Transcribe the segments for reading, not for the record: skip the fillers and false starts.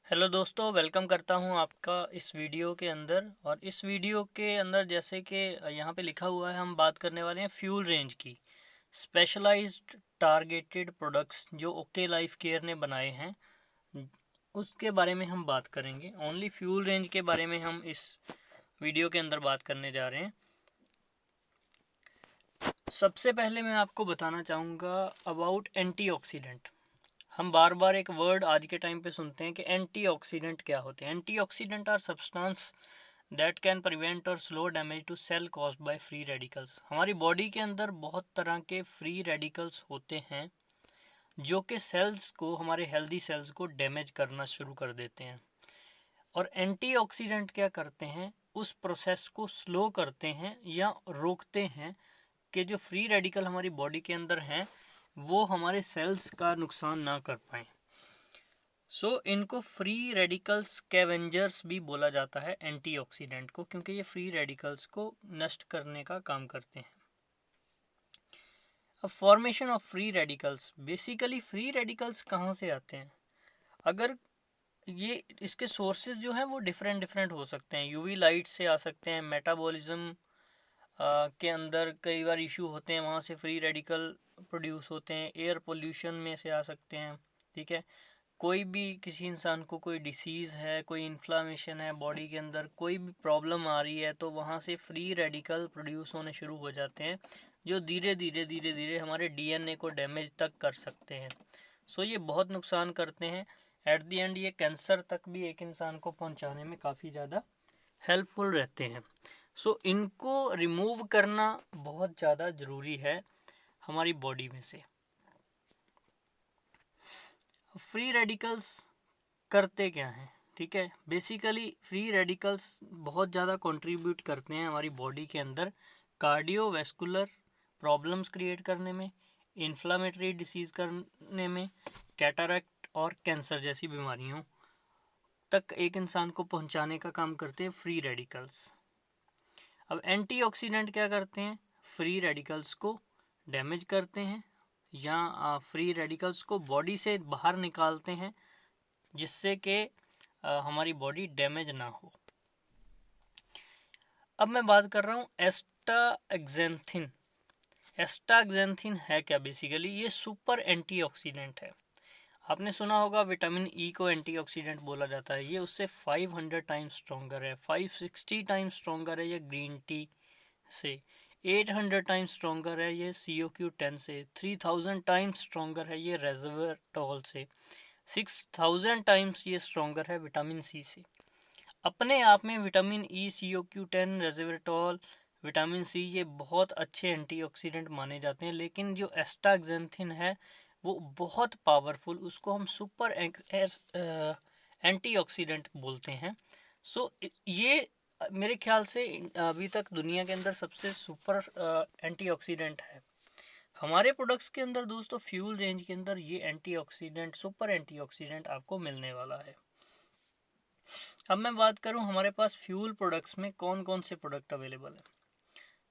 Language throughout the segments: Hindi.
हेलो दोस्तों, वेलकम करता हूं आपका इस वीडियो के अंदर। और इस वीडियो के अंदर जैसे कि यहाँ पे लिखा हुआ है, हम बात करने वाले हैं फ्यूल रेंज की। स्पेशलाइज्ड टारगेटेड प्रोडक्ट्स जो ओके लाइफ केयर ने बनाए हैं, उसके बारे में हम बात करेंगे। ओनली फ्यूल रेंज के बारे में हम इस वीडियो के अंदर बात करने जा रहे हैं। सबसे पहले मैं आपको बताना चाहूँगा अबाउट एंटीऑक्सीडेंट। हम बार बार एक वर्ड आज के टाइम पे सुनते हैं कि एंटीऑक्सीडेंट क्या होते हैं। Antioxidant are substance that can prevent और slow damage to cell caused by free radicals. हमारी बॉडी के अंदर बहुत तरह के फ्री रेडिकल्स होते हैं जो कि सेल्स को, हमारे हेल्दी सेल्स को डैमेज करना शुरू कर देते हैं। और एंटीऑक्सीडेंट क्या करते हैं, उस प्रोसेस को स्लो करते हैं या रोकते हैं कि जो फ्री रेडिकल हमारी बॉडी के अंदर हैं वो हमारे सेल्स का नुकसान ना कर पाए। इनको फ्री रेडिकल्स स्कैवेंजर्स भी बोला जाता है एंटीऑक्सीडेंट को, क्योंकि ये फ्री रेडिकल्स को नष्ट करने का काम करते हैं। अब formation of free radicals, basically free radicals कहाँ से आते हैं? अगर ये इसके सोर्सेज जो हैं वो डिफरेंट डिफरेंट हो सकते हैं। यूवी लाइट से आ सकते हैं, मेटाबॉलिज्म के अंदर कई बार इशू होते हैं, वहाँ से फ्री रेडिकल प्रोड्यूस होते हैं। एयर पोल्यूशन में से आ सकते हैं, ठीक है। कोई भी किसी इंसान को कोई डिसीज़ है, कोई इन्फ्लामेशन है बॉडी के अंदर, कोई भी प्रॉब्लम आ रही है, तो वहाँ से फ्री रेडिकल प्रोड्यूस होने शुरू हो जाते हैं जो धीरे धीरे धीरे धीरे हमारे डीएनए को डैमेज तक कर सकते हैं। ये बहुत नुकसान करते हैं। एट द एंड ये कैंसर तक भी एक इंसान को पहुंचाने में काफ़ी ज़्यादा हेल्पफुल रहते हैं। इनको रिमूव करना बहुत ज़्यादा ज़रूरी है हमारी बॉडी में से। फ्री रेडिकल्स करते क्या हैं, ठीक है। बेसिकली फ्री रेडिकल्स बहुत ज़्यादा कंट्रीब्यूट करते हैं हमारी बॉडी के अंदर कार्डियोवैस्कुलर प्रॉब्लम्स क्रिएट करने में, इन्फ्लामेटरी डिसीज़ करने में, कैटरैक्ट और कैंसर जैसी बीमारियों तक एक इंसान को पहुंचाने का काम करते हैं फ्री रेडिकल्स। अब एंटीऑक्सीडेंट क्या करते हैं? फ्री रेडिकल्स को डैमेज करते हैं या फ्री रेडिकल्स को बॉडी से बाहर निकालते हैं जिससे कि हमारी बॉडी डैमेज ना हो। अब मैं बात कर रहा हूँ एस्टाक्सेंथिन। एस्टाक्सेंथिन है क्या? बेसिकली ये सुपर एंटीऑक्सीडेंट है। आपने सुना होगा विटामिन ई को एंटीऑक्सीडेंट बोला जाता है। ये उससे 500 टाइम्स स्ट्रॉन्गर है, 560 टाइम्स स्ट्रॉन्गर है ये ग्रीन टी से, 800 टाइम्स स्ट्रॉन्गर है ये CoQ10 से, 3000 टाइम्स स्ट्रॉन्गर है ये रेज़वेरेट्रॉल से, 6000 टाइम्स ये स्ट्रॉन्गर है विटामिन सी से। अपने आप में vitamin E, CoQ10, रेज़वेरेट्रॉल, vitamin C ये बहुत अच्छे एंटीऑक्सीडेंट माने जाते हैं। लेकिन जो एस्टाक्सेंथिन है वो बहुत पावरफुल, उसको हम सुपर एंटीऑक्सीडेंट बोलते हैं। ये मेरे ख्याल से अभी तक दुनिया के अंदर सबसे सुपर एंटीऑक्सीडेंट है। हमारे प्रोडक्ट्स के अंदर दोस्तों, फ्यूल रेंज के अंदर ये एंटीऑक्सीडेंट, सुपर एंटीऑक्सीडेंट आपको मिलने वाला है। अब मैं बात करूं हमारे पास फ्यूल प्रोडक्ट्स में कौन कौन से प्रोडक्ट अवेलेबल है।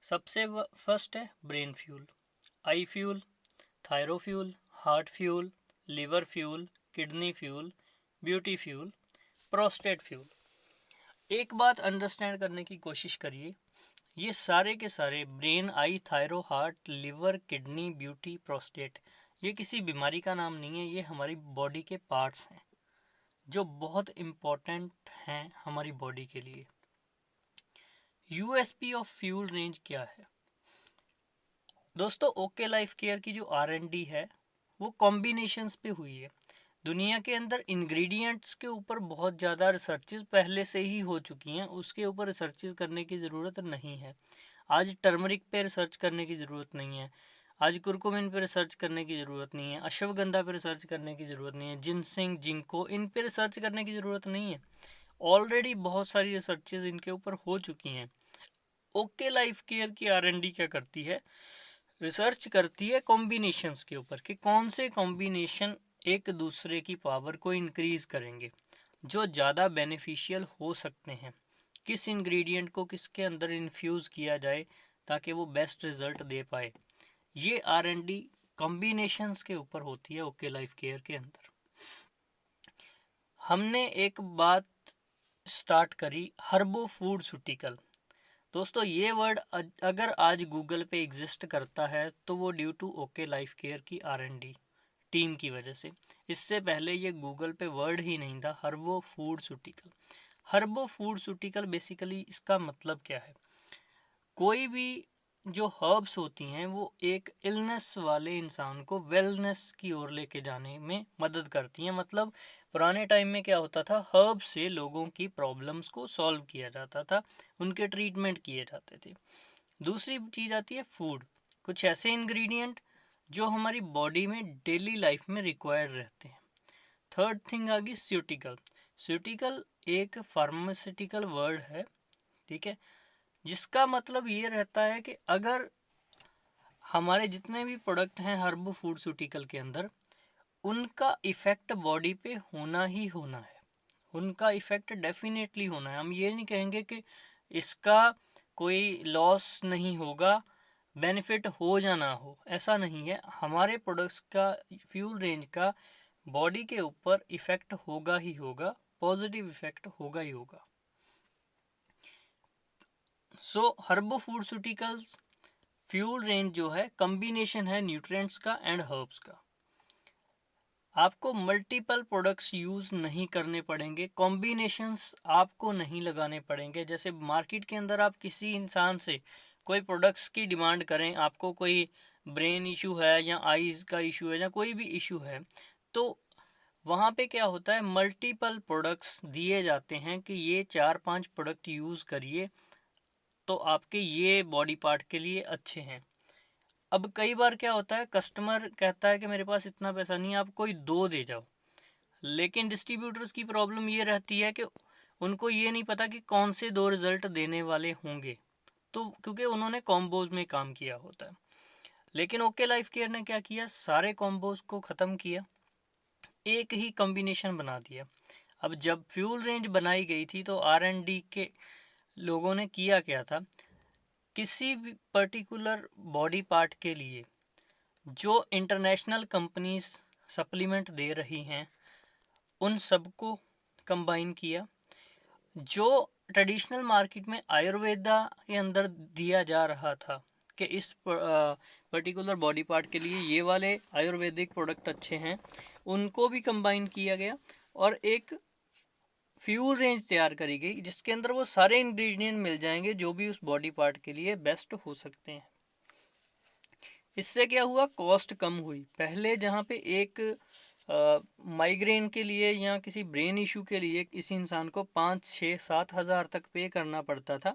सबसे फर्स्ट है brain fuel, eye fuel, thyro fuel, heart fuel, liver fuel, kidney fuel, beauty fuel, prostate fuel. एक बात अंडरस्टैंड करने की कोशिश करिए, ये सारे के सारे brain, eye, thyro, heart, liver, kidney, beauty, prostate, ये किसी बीमारी का नाम नहीं है। ये हमारी बॉडी के पार्ट्स हैं जो बहुत इम्पोर्टेंट हैं हमारी बॉडी के लिए। यूएसपी ऑफ फ्यूल रेंज क्या है दोस्तों? ओके लाइफ केयर की जो R&D है वो कॉम्बिनेशंस पे हुई है। दुनिया के अंदर इंग्रेडिएंट्स के ऊपर बहुत ज़्यादा रिसर्चेज पहले से ही हो चुकी हैं, उसके ऊपर रिसर्चेज करने की ज़रूरत नहीं है। आज टर्मरिक पे रिसर्च करने की ज़रूरत नहीं है, आज कुरकुमिन पे रिसर्च करने की ज़रूरत नहीं है, अश्वगंधा पे रिसर्च करने की ज़रूरत नहीं है, जिनसिंग, जिंको, इन पे रिसर्च करने की ज़रूरत नहीं है। ऑलरेडी बहुत सारी रिसर्चेज इनके ऊपर हो चुकी हैं। ओके लाइफ केयर की R&D क्या करती है? रिसर्च करती है कॉम्बिनेशंस के ऊपर कि कौन से कॉम्बिनेशन एक दूसरे की पावर को इंक्रीज करेंगे, जो ज़्यादा बेनिफिशियल हो सकते हैं। किस इंग्रेडिएंट को किसके अंदर इन्फ्यूज़ किया जाए ताकि वो बेस्ट रिजल्ट दे पाए। ये R&D कॉम्बिनेशंस के ऊपर होती है ओके लाइफ केयर के अंदर। हमने एक बात स्टार्ट करी, हर्बो फूडस्यूटिकल। दोस्तों ये वर्ड अगर आज गूगल पे एग्जिस्ट करता है तो वो due to okay life care की R&D टीम की वजह से। इससे पहले ये गूगल पे वर्ड ही नहीं था, हर्बो फूडस्यूटिकल। हर्बो फूडस्यूटिकल बेसिकली इसका मतलब क्या है? कोई भी जो हर्ब्स होती हैं वो एक इलनेस वाले इंसान को वेलनेस की ओर लेके जाने में मदद करती हैं। मतलब पुराने टाइम में क्या होता था, हर्ब से लोगों की प्रॉब्लम्स को सॉल्व किया जाता था, उनके ट्रीटमेंट किए जाते थे। दूसरी चीज़ आती है फूड, कुछ ऐसे इंग्रेडिएंट जो हमारी बॉडी में डेली लाइफ में रिक्वायर्ड रहते हैं। थर्ड थिंग आ गई स्यूटिकल। स्यूटिकल एक फार्मास्यूटिकल वर्ड है, ठीक है, जिसका मतलब ये रहता है कि अगर हमारे जितने भी प्रोडक्ट हैं हर्बो फूडस्यूटिकल के अंदर, उनका इफेक्ट बॉडी पे होना ही होना है, उनका इफेक्ट डेफिनेटली होना है। हम ये नहीं कहेंगे कि इसका कोई लॉस नहीं होगा, बेनिफिट हो या ना हो, ऐसा नहीं है। हमारे प्रोडक्ट्स का, फ्यूल रेंज का बॉडी के ऊपर इफेक्ट होगा ही होगा, पॉजिटिव इफेक्ट होगा ही होगा। सो हर्बो फूडस्यूटिकल्स फ्यूल रेंज जो है कॉम्बिनेशन है न्यूट्रिएंट्स का एंड हर्ब्स का। आपको मल्टीपल प्रोडक्ट्स यूज नहीं करने पड़ेंगे, कॉम्बिनेशंस आपको नहीं लगाने पड़ेंगे। जैसे मार्केट के अंदर आप किसी इंसान से कोई प्रोडक्ट्स की डिमांड करें, आपको कोई ब्रेन इशू है या आईज का इशू है या कोई भी इशू है, तो वहाँ पे क्या होता है, मल्टीपल प्रोडक्ट्स दिए जाते हैं कि ये 4-5 प्रोडक्ट यूज़ करिए तो आपके ये बॉडी पार्ट के लिए अच्छे हैं। अब कई बार क्या होता है, कस्टमर कहता है कि मेरे पास इतना पैसा नहीं है, आप कोई 2 दे जाओ। लेकिन डिस्ट्रीब्यूटर्स की प्रॉब्लम ये रहती है कि उनको ये नहीं पता कि कौन से 2 रिजल्ट देने वाले होंगे, तो क्योंकि उन्होंने कॉम्बोज में काम किया होता है। लेकिन ओके लाइफ केयर ने क्या किया, सारे कॉम्बोज को ख़त्म किया, एक ही कॉम्बिनेशन बना दिया। अब जब फ्यूल रेंज बनाई गई थी तो R&D के लोगों ने किया क्या था, किसी भी पर्टिकुलर बॉडी पार्ट के लिए जो इंटरनेशनल कंपनीज सप्लीमेंट दे रही हैं उन सबको कंबाइन किया। जो ट्रेडिशनल मार्केट में आयुर्वेदा के अंदर दिया जा रहा था कि इस पर्टिकुलर बॉडी पार्ट के लिए ये वाले आयुर्वेदिक प्रोडक्ट अच्छे हैं, उनको भी कंबाइन किया गया और एक फ्यूल रेंज तैयार करी गई जिसके अंदर वो सारे इंग्रेडिएंट मिल जाएंगे जो भी उस बॉडी पार्ट के लिए बेस्ट हो सकते हैं। इससे क्या हुआ, कॉस्ट कम हुई। पहले जहाँ पे एक माइग्रेन के लिए या किसी ब्रेन इशू के लिए किसी इंसान को 5-6-7 हज़ार तक पे करना पड़ता था,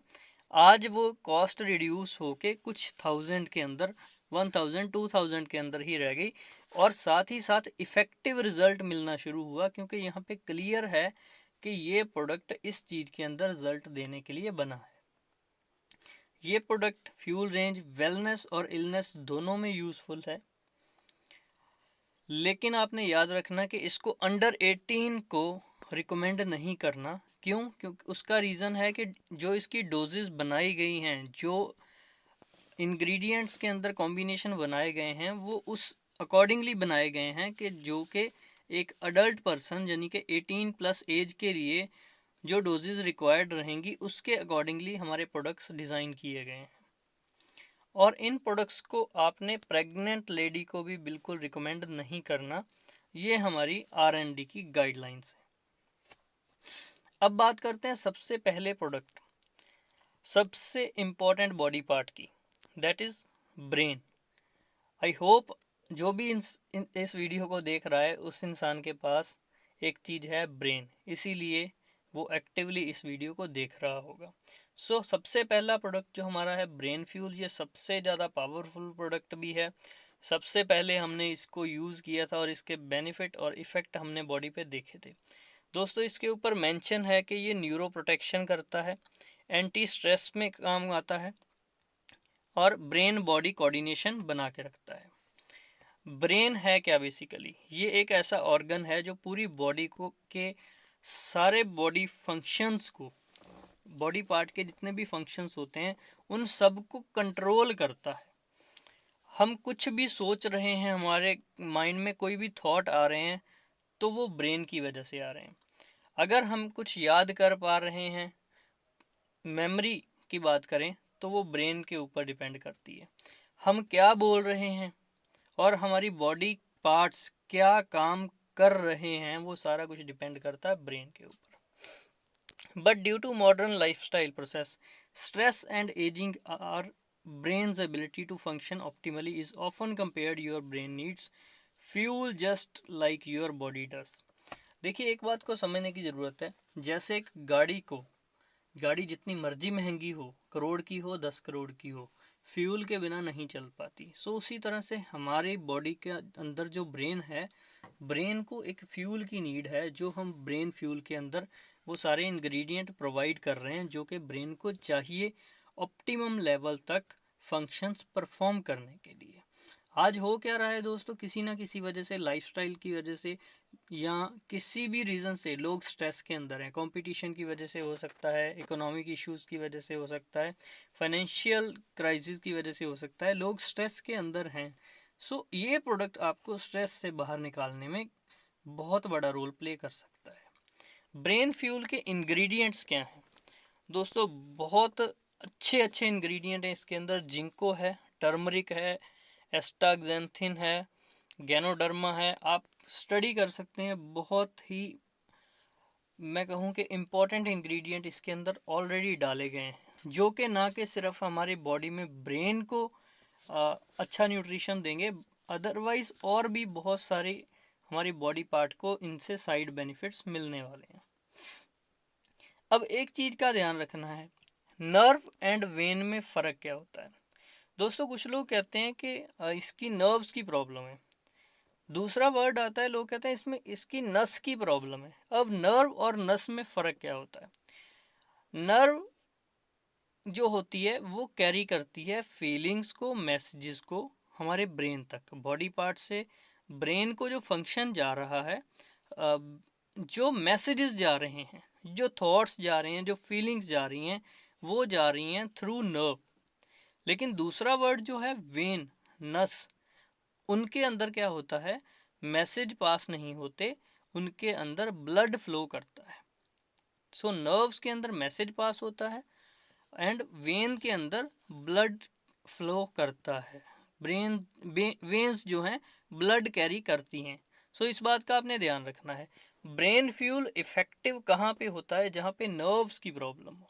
आज वो कॉस्ट रिड्यूस होके कुछ थाउजेंड के अंदर, 1000-2000 के अंदर ही रह गई। और साथ ही साथ इफ़ेक्टिव रिजल्ट मिलना शुरू हुआ, क्योंकि यहाँ पे क्लियर है कि ये प्रोडक्ट इस चीज़ के अंदर रिजल्ट देने के लिए बना है। ये प्रोडक्ट फ्यूल रेंज वेलनेस और इलनेस दोनों में यूज़फुल है। लेकिन आपने याद रखना कि इसको अंडर 18 को रिकमेंड नहीं करना। क्यों? क्योंकि उसका रीज़न है कि जो इसकी डोजेस बनाई गई हैं, जो इंग्रेडिएंट्स के अंदर कॉम्बिनेशन बनाए गए हैं, वो उस अकॉर्डिंगली बनाए गए हैं कि जो कि एक अडल्ट पर्सन यानी कि 18+ एज के लिए जो डोजेज रिक्वायर्ड रहेंगी उसके अकॉर्डिंगली हमारे प्रोडक्ट्स डिज़ाइन किए गए हैं। और इन प्रोडक्ट्स को आपने प्रेग्नेंट लेडी को भी बिल्कुल रिकमेंड नहीं करना, ये हमारी R&D की गाइडलाइंस है। अब बात करते हैं सबसे पहले प्रोडक्ट, सबसे इम्पोर्टेंट बॉडी पार्ट की, that is brain. I hope जो भी इस वीडियो को देख रहा है उस इंसान के पास एक चीज़ है, ब्रेन, इसीलिए वो एक्टिवली इस वीडियो को देख रहा होगा। सो सबसे पहला प्रोडक्ट जो हमारा है ब्रेन फ्यूल, ये सबसे ज़्यादा पावरफुल प्रोडक्ट भी है। सबसे पहले हमने इसको यूज़ किया था और इसके बेनिफिट और इफ़ेक्ट हमने बॉडी पे देखे थे। दोस्तों इसके ऊपर मेंशन है कि ये न्यूरो प्रोटेक्शन करता है, एंटी स्ट्रेस में काम आता है और ब्रेन बॉडी कोऑर्डिनेशन बना के रखता है। ब्रेन है क्या बेसिकली, ये एक ऐसा ऑर्गन है जो पूरी बॉडी को के सारे बॉडी फंक्शंस को, बॉडी पार्ट के जितने भी फंक्शंस होते हैं उन सब को कंट्रोल करता है। हम कुछ भी सोच रहे हैं, हमारे माइंड में कोई भी थॉट आ रहे हैं, तो वो ब्रेन की वजह से आ रहे हैं। अगर हम कुछ याद कर पा रहे हैं, मेमोरी की बात करें तो वो ब्रेन के ऊपर डिपेंड करती है। हम क्या बोल रहे हैं और हमारी बॉडी पार्ट्स क्या काम कर रहे हैं, वो सारा कुछ डिपेंड करता है ब्रेन के ऊपर। But due to modern lifestyle process, stress and ageing, are brain's ability to function optimally is often compared your brain needs fuel just like your body does। देखिए, एक बात को समझने की ज़रूरत है। जैसे एक गाड़ी जितनी मर्जी महंगी हो, करोड़ की हो, 10 करोड़ की हो, फ्यूल के बिना नहीं चल पाती। सो उसी तरह से हमारे बॉडी के अंदर जो ब्रेन है, ब्रेन को एक फ्यूल की नीड है, जो हम ब्रेन फ्यूल के अंदर वो सारे इंग्रेडिएंट प्रोवाइड कर रहे हैं जो कि ब्रेन को चाहिए ऑप्टिमम लेवल तक फंक्शंस परफॉर्म करने के लिए। आज हो क्या रहा है दोस्तों, किसी ना किसी वजह से, लाइफस्टाइल की वजह से या किसी भी रीज़न से लोग स्ट्रेस के अंदर हैं। कंपटीशन की वजह से हो सकता है, इकोनॉमिक इश्यूज़ की वजह से हो सकता है, फाइनेंशियल क्राइसिस की वजह से हो सकता है, लोग स्ट्रेस के अंदर हैं। सो ये प्रोडक्ट आपको स्ट्रेस से बाहर निकालने में बहुत बड़ा रोल प्ले कर सकता है। ब्रेन फ्यूल के इंग्रेडिएंट्स क्या हैं दोस्तों? बहुत अच्छे अच्छे इंग्रेडिएंट हैं इसके अंदर। जिंको है, टर्मरिक है, एस्टाक्जेंथिन है, गैनोडर्मा है। आप स्टडी कर सकते हैं। बहुत ही, मैं कहूँ कि इम्पॉर्टेंट इंग्रेडिएंट इसके अंदर ऑलरेडी डाले गए हैं, जो कि ना कि सिर्फ हमारी बॉडी में ब्रेन को अच्छा न्यूट्रिशन देंगे, अदरवाइज और भी बहुत सारे हमारी बॉडी पार्ट को इनसे साइड बेनिफिट्स मिलने वाले हैं। अब एक चीज़ का ध्यान रखना है, नर्व एंड वेन में फ़र्क क्या होता है दोस्तों? कुछ लोग कहते हैं कि इसकी नर्व्स की प्रॉब्लम है। दूसरा वर्ड आता है, लोग कहते हैं इसमें इसकी नस की प्रॉब्लम है। अब नर्व और नस में फ़र्क क्या होता है? नर्व जो होती है वो कैरी करती है फीलिंग्स को, मैसेजेस को हमारे ब्रेन तक। बॉडी पार्ट से ब्रेन को जो फंक्शन जा रहा है, जो मैसेजेस जा रहे हैं, जो थॉट्स जा रहे हैं, जो फीलिंग्स जा रही हैं, वो जा रही हैं थ्रू नर्व। लेकिन दूसरा वर्ड जो है वेन, नस, उनके अंदर क्या होता है, मैसेज पास नहीं होते, उनके अंदर ब्लड फ्लो करता है। सो नर्व्स के अंदर मैसेज पास होता है एंड वेन के अंदर ब्लड फ्लो करता है। ब्रेन वेन्स जो हैं ब्लड कैरी करती हैं। सो इस बात का आपने ध्यान रखना है। ब्रेन फ्यूल इफेक्टिव कहाँ पे होता है? जहाँ पे नर्व्स की प्रॉब्लम हो,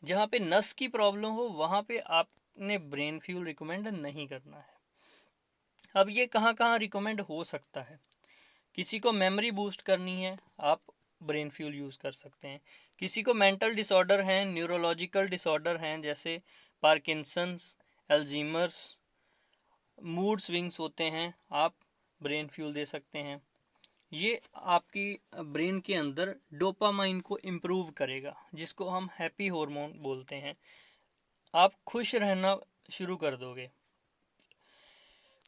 जहाँ पे नस की प्रॉब्लम हो, वहाँ पे आपने ब्रेन फ्यूल रिकमेंड नहीं करना है। अब ये कहाँ कहाँ रिकमेंड हो सकता है? किसी को मेमोरी बूस्ट करनी है, आप ब्रेन फ्यूल यूज़ कर सकते हैं। किसी को मेंटल डिसऑर्डर हैं, न्यूरोलॉजिकल डिसऑर्डर हैं, जैसे पार्किंसंस, अल्जीमर्स, मूड स्विंग्स होते हैं, आप ब्रेन फ्यूल दे सकते हैं। ये आपकी ब्रेन के अंदर डोपामाइन को इम्प्रूव करेगा, जिसको हम हैप्पी हार्मोन बोलते हैं। आप खुश रहना शुरू कर दोगे।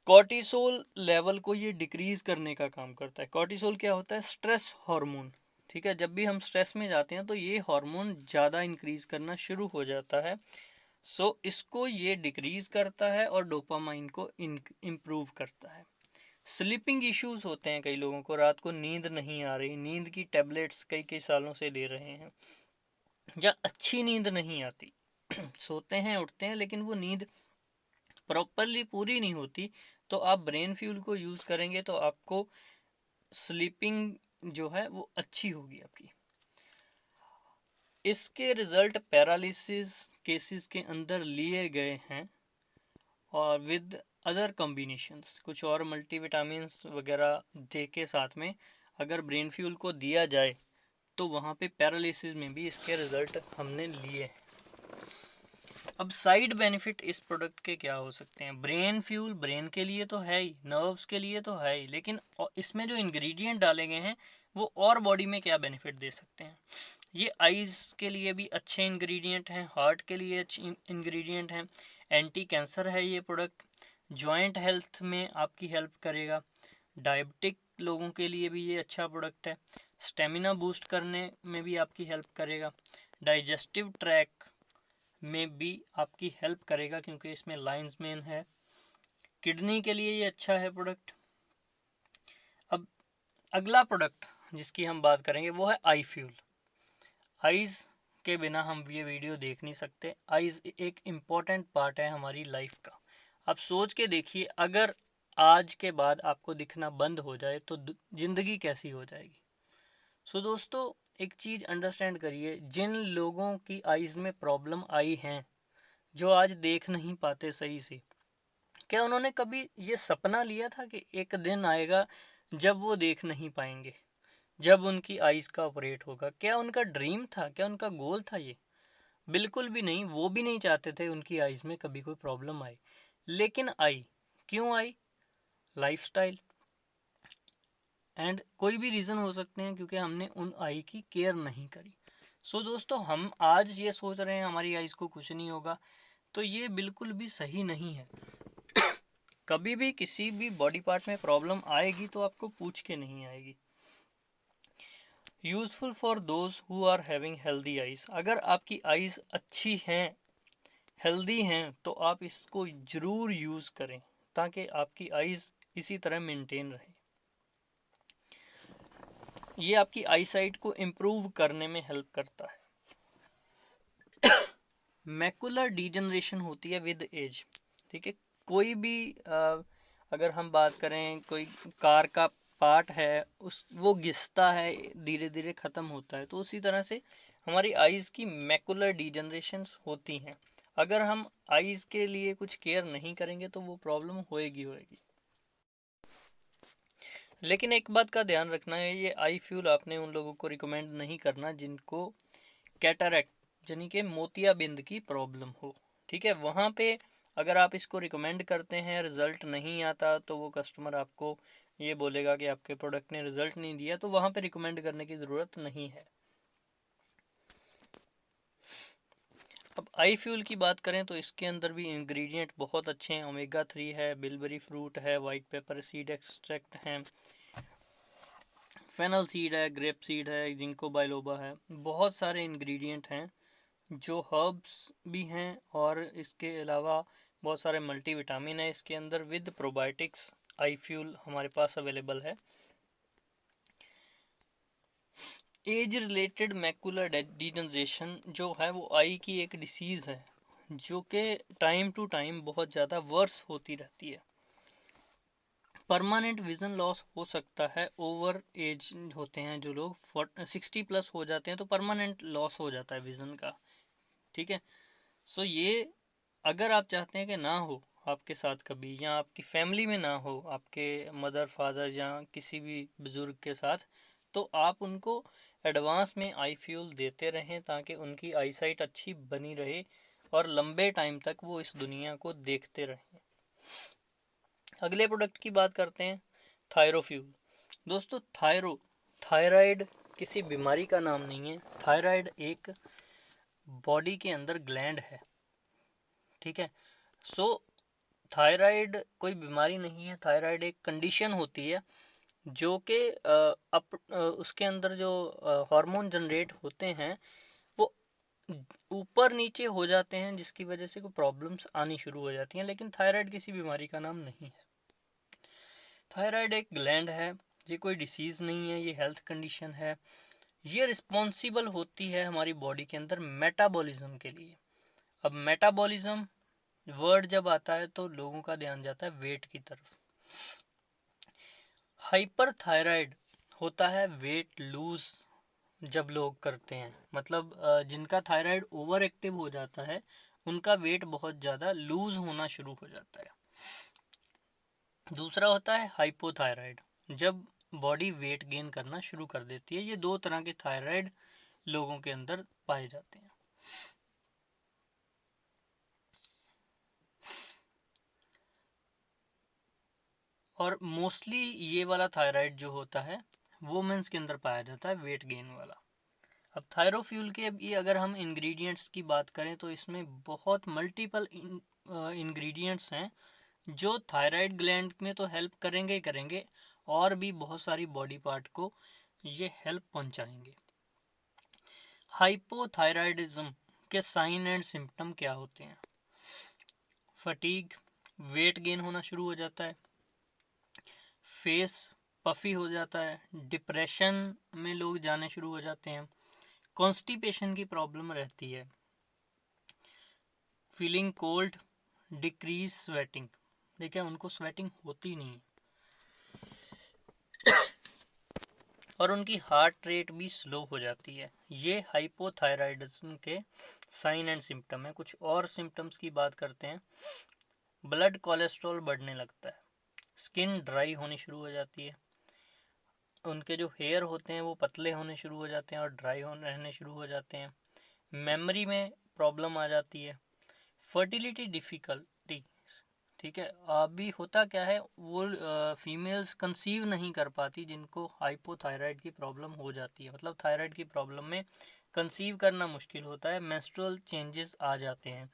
कॉर्टिसोल लेवल को ये डिक्रीज करने का काम करता है। कॉर्टिसोल क्या होता है? Stress hormone. ठीक है, जब भी हम स्ट्रेस में जाते हैं तो ये हार्मोन ज़्यादा इंक्रीज करना शुरू हो जाता है। सो इसको ये डिक्रीज करता है और डोपामाइन को इम्प्रूव करता है। स्लीपिंग इश्यूज होते हैं, कई लोगों को रात को नींद नहीं आ रही, नींद की टेबलेट्स कई कई सालों से ले रहे हैं, या अच्छी नींद नहीं आती सोते हैं, उठते हैं, लेकिन वो नींद प्रॉपरली पूरी नहीं होती। तो आप ब्रेन फ्यूल को यूज़ करेंगे तो आपको स्लीपिंग जो है वो अच्छी होगी आपकी। इसके रिजल्ट पैरालिसिस केसेस के अंदर लिए गए हैं, और विद अदर कॉम्बिनेशंस, कुछ और मल्टीविटामिन्स वगैरह दे के साथ में अगर ब्रेन फ्यूल को दिया जाए तो वहाँ पे पैरालिसिस में भी इसके रिजल्ट हमने लिए हैं। अब साइड बेनिफिट इस प्रोडक्ट के क्या हो सकते हैं? ब्रेन फ्यूल ब्रेन के लिए तो है ही, नर्व्स के लिए तो है ही, लेकिन इसमें जो इंग्रेडिएंट डाले गए हैं वो और बॉडी में क्या बेनिफिट दे सकते हैं? ये आइज़ के लिए भी अच्छे इंग्रेडिएंट हैं, हार्ट के लिए अच्छे इंग्रेडिएंट हैं, एंटी कैंसर है ये प्रोडक्ट, जॉइंट हेल्थ में आपकी हेल्प करेगा, डायबिटिक लोगों के लिए भी ये अच्छा प्रोडक्ट है, स्टेमिना बूस्ट करने में भी आपकी हेल्प करेगा, डाइजेस्टिव ट्रैक में भी आपकी हेल्प करेगा क्योंकि इसमें लायंस मेन है, किडनी के लिए ये अच्छा है प्रोडक्ट। अब अगला प्रोडक्ट जिसकी हम बात करेंगे वो है आई फ्यूल। आइज़ के बिना हम ये वीडियो देख नहीं सकते। आइज़ एक इम्पॉर्टेंट पार्ट है हमारी लाइफ का। आप सोच के देखिए, अगर आज के बाद आपको दिखना बंद हो जाए तो ज़िंदगी कैसी हो जाएगी। सो दोस्तों, एक चीज़ अंडरस्टैंड करिए, जिन लोगों की आइज़ में प्रॉब्लम आई हैं, जो आज देख नहीं पाते सही से, क्या उन्होंने कभी ये सपना लिया था कि एक दिन आएगा जब वो देख नहीं पाएंगे, जब उनकी आइज़ का ऑपरेट होगा? क्या उनका ड्रीम था, क्या उनका गोल था ये? बिल्कुल भी नहीं। वो भी नहीं चाहते थे उनकी आइज़ में कभी कोई प्रॉब्लम आए, लेकिन आई। क्यों आई? लाइफस्टाइल एंड कोई भी रीज़न हो सकते हैं, क्योंकि हमने उन आई की केयर नहीं करी। सो दोस्तों, हम आज ये सोच रहे हैं हमारी आइज़ को कुछ नहीं होगा, तो ये बिल्कुल भी सही नहीं है। कभी भी किसी भी बॉडी पार्ट में प्रॉब्लम आएगी तो आपको पूछ के नहीं आएगी। Useful for those who are having healthy eyes. अगर आपकी आइज़ अच्छी हैं, हेल्दी हैं, तो आप इसको ज़रूर यूज़ करें ताकि आपकी आइज़ इसी तरह मेंटेन रहे। ये आपकी आई साइट को इम्प्रूव करने में हेल्प करता है। मैकुलर डीजनरेशन होती है विद एज। ठीक है, कोई भी अगर हम बात करें, कोई कार का पार्ट है, उस वो घिसता है, धीरे धीरे ख़त्म होता है, तो उसी तरह से हमारी आइज़ की मैकुलर डीजनरेशंस होती हैं। अगर हम आइज़ के लिए कुछ केयर नहीं करेंगे तो वो प्रॉब्लम होएगी होएगी। लेकिन एक बात का ध्यान रखना है, ये आई फ्यूल आपने उन लोगों को रिकमेंड नहीं करना जिनको कैटरैक्ट यानी कि मोतियाबिंद की प्रॉब्लम हो। ठीक है, वहाँ पे अगर आप इसको रिकमेंड करते हैं, रिज़ल्ट नहीं आता, तो वो कस्टमर आपको ये बोलेगा कि आपके प्रोडक्ट ने रिज़ल्ट नहीं दिया, तो वहाँ पे रिकमेंड करने की ज़रूरत नहीं है। अब आई फ्यूल की बात करें तो इसके अंदर भी इंग्रेडिएंट बहुत अच्छे हैं। ओमेगा 3 है, बिलबेरी फ्रूट है, वाइट पेपर सीड एक्सट्रैक्ट है, फेनल सीड है, ग्रेप सीड है, जिंको बाइलोबा है। बहुत सारे इंग्रेडिएंट हैं जो हर्ब्स भी हैं, और इसके अलावा बहुत सारे मल्टीविटामिन है इसके अंदर विद प्रोबायोटिक्स। आई फ्यूल हमारे पास अवेलेबल है। एज रिलेटेड मैकुलर डिजनरेशन जो है वो आई की एक डिसीज़ है, जो कि टाइम टू टाइम बहुत ज़्यादा वर्स होती रहती है। परमानेंट विजन लॉस हो सकता है। ओवर एज होते हैं जो लोग 60 प्लस हो जाते हैं तो परमानेंट लॉस हो जाता है विजन का। ठीक है, सो ये अगर आप चाहते हैं कि ना हो आपके साथ कभी, या आपकी फैमिली में ना हो, आपके मदर फादर या किसी भी बुज़ुर्ग के साथ, तो आप उनको एडवांस में आई फ्यूल देते रहें ताकि उनकी आई साइट अच्छी बनी रहे और लंबे टाइम तक वो इस दुनिया को देखते रहें। अगले प्रोडक्ट की बात करते हैं, थायरोफ्यूल। दोस्तों, थायराइड किसी बीमारी का नाम नहीं है। थायराइड एक बॉडी के अंदर ग्लैंड है। ठीक है, सो थायराइड कोई बीमारी नहीं है। थायराइड एक कंडीशन होती है जो कि उसके अंदर जो हार्मोन जनरेट होते हैं वो ऊपर नीचे हो जाते हैं, जिसकी वजह से कोई प्रॉब्लम्स आनी शुरू हो जाती हैं। लेकिन थायराइड किसी बीमारी का नाम नहीं है। थायराइड एक ग्लैंड है, ये कोई डिसीज़ नहीं है, ये हेल्थ कंडीशन है। ये रिस्पॉन्सिबल होती है हमारी बॉडी के अंदर मेटाबॉलिज्म के लिए। अब मेटाबॉलिज्म वर्ड जब आता है तो लोगों का ध्यान जाता है वेट की तरफ। हाइपर थायराइड होता है वेट लूज जब लोग करते हैं, मतलब जिनका थायराइड ओवर एक्टिव हो जाता है उनका वेट बहुत ज़्यादा लूज होना शुरू हो जाता है। दूसरा होता है हाइपोथायराइड, जब बॉडी वेट गेन करना शुरू कर देती है। ये दो तरह के थायराइड लोगों के अंदर पाए जाते हैं। और मोस्टली ये वाला थायराइड जो होता है वुमेन्स के अंदर पाया जाता है, वेट गेन वाला। अब थायरोफ्यूल के भी अगर हम इंग्रेडिएंट्स की बात करें तो इसमें बहुत मल्टीपल इंग्रेडिएंट्स हैं जो थायराइड ग्लैंड में तो हेल्प करेंगे ही करेंगे, और भी बहुत सारी बॉडी पार्ट को ये हेल्प पहुंचाएंगे। हाइपोथायराइडिज्म के साइन एंड सिम्टम क्या होते हैं? फटीग, वेट गेन होना शुरू हो जाता है, फेस पफी हो जाता है, डिप्रेशन में लोग जाने शुरू हो जाते हैं, कॉन्स्टिपेशन की प्रॉब्लम रहती है, फीलिंग कोल्ड, डिक्रीज स्वेटिंग, ठीक है, उनको स्वेटिंग होती नहीं है, और उनकी हार्ट रेट भी स्लो हो जाती है। ये हाइपोथायराइडिज्म के साइन एंड सिम्टम है। कुछ और सिम्टम्स की बात करते हैं। ब्लड कोलेस्ट्रॉल बढ़ने लगता है, स्किन ड्राई होनी शुरू हो जाती है, उनके जो हेयर होते हैं वो पतले होने शुरू हो जाते हैं और ड्राई होने रहने शुरू हो जाते हैं, मेमोरी में प्रॉब्लम आ जाती है, फर्टिलिटी डिफ़िकल्टी, ठीक है। अभी होता क्या है, वो फीमेल्स कंसीव नहीं कर पाती जिनको हाइपोथायराइड की प्रॉब्लम हो जाती है, मतलब थायराइड की प्रॉब्लम में कंसीव करना मुश्किल होता है, मेंस्ट्रुअल चेंजेस आ जाते हैं।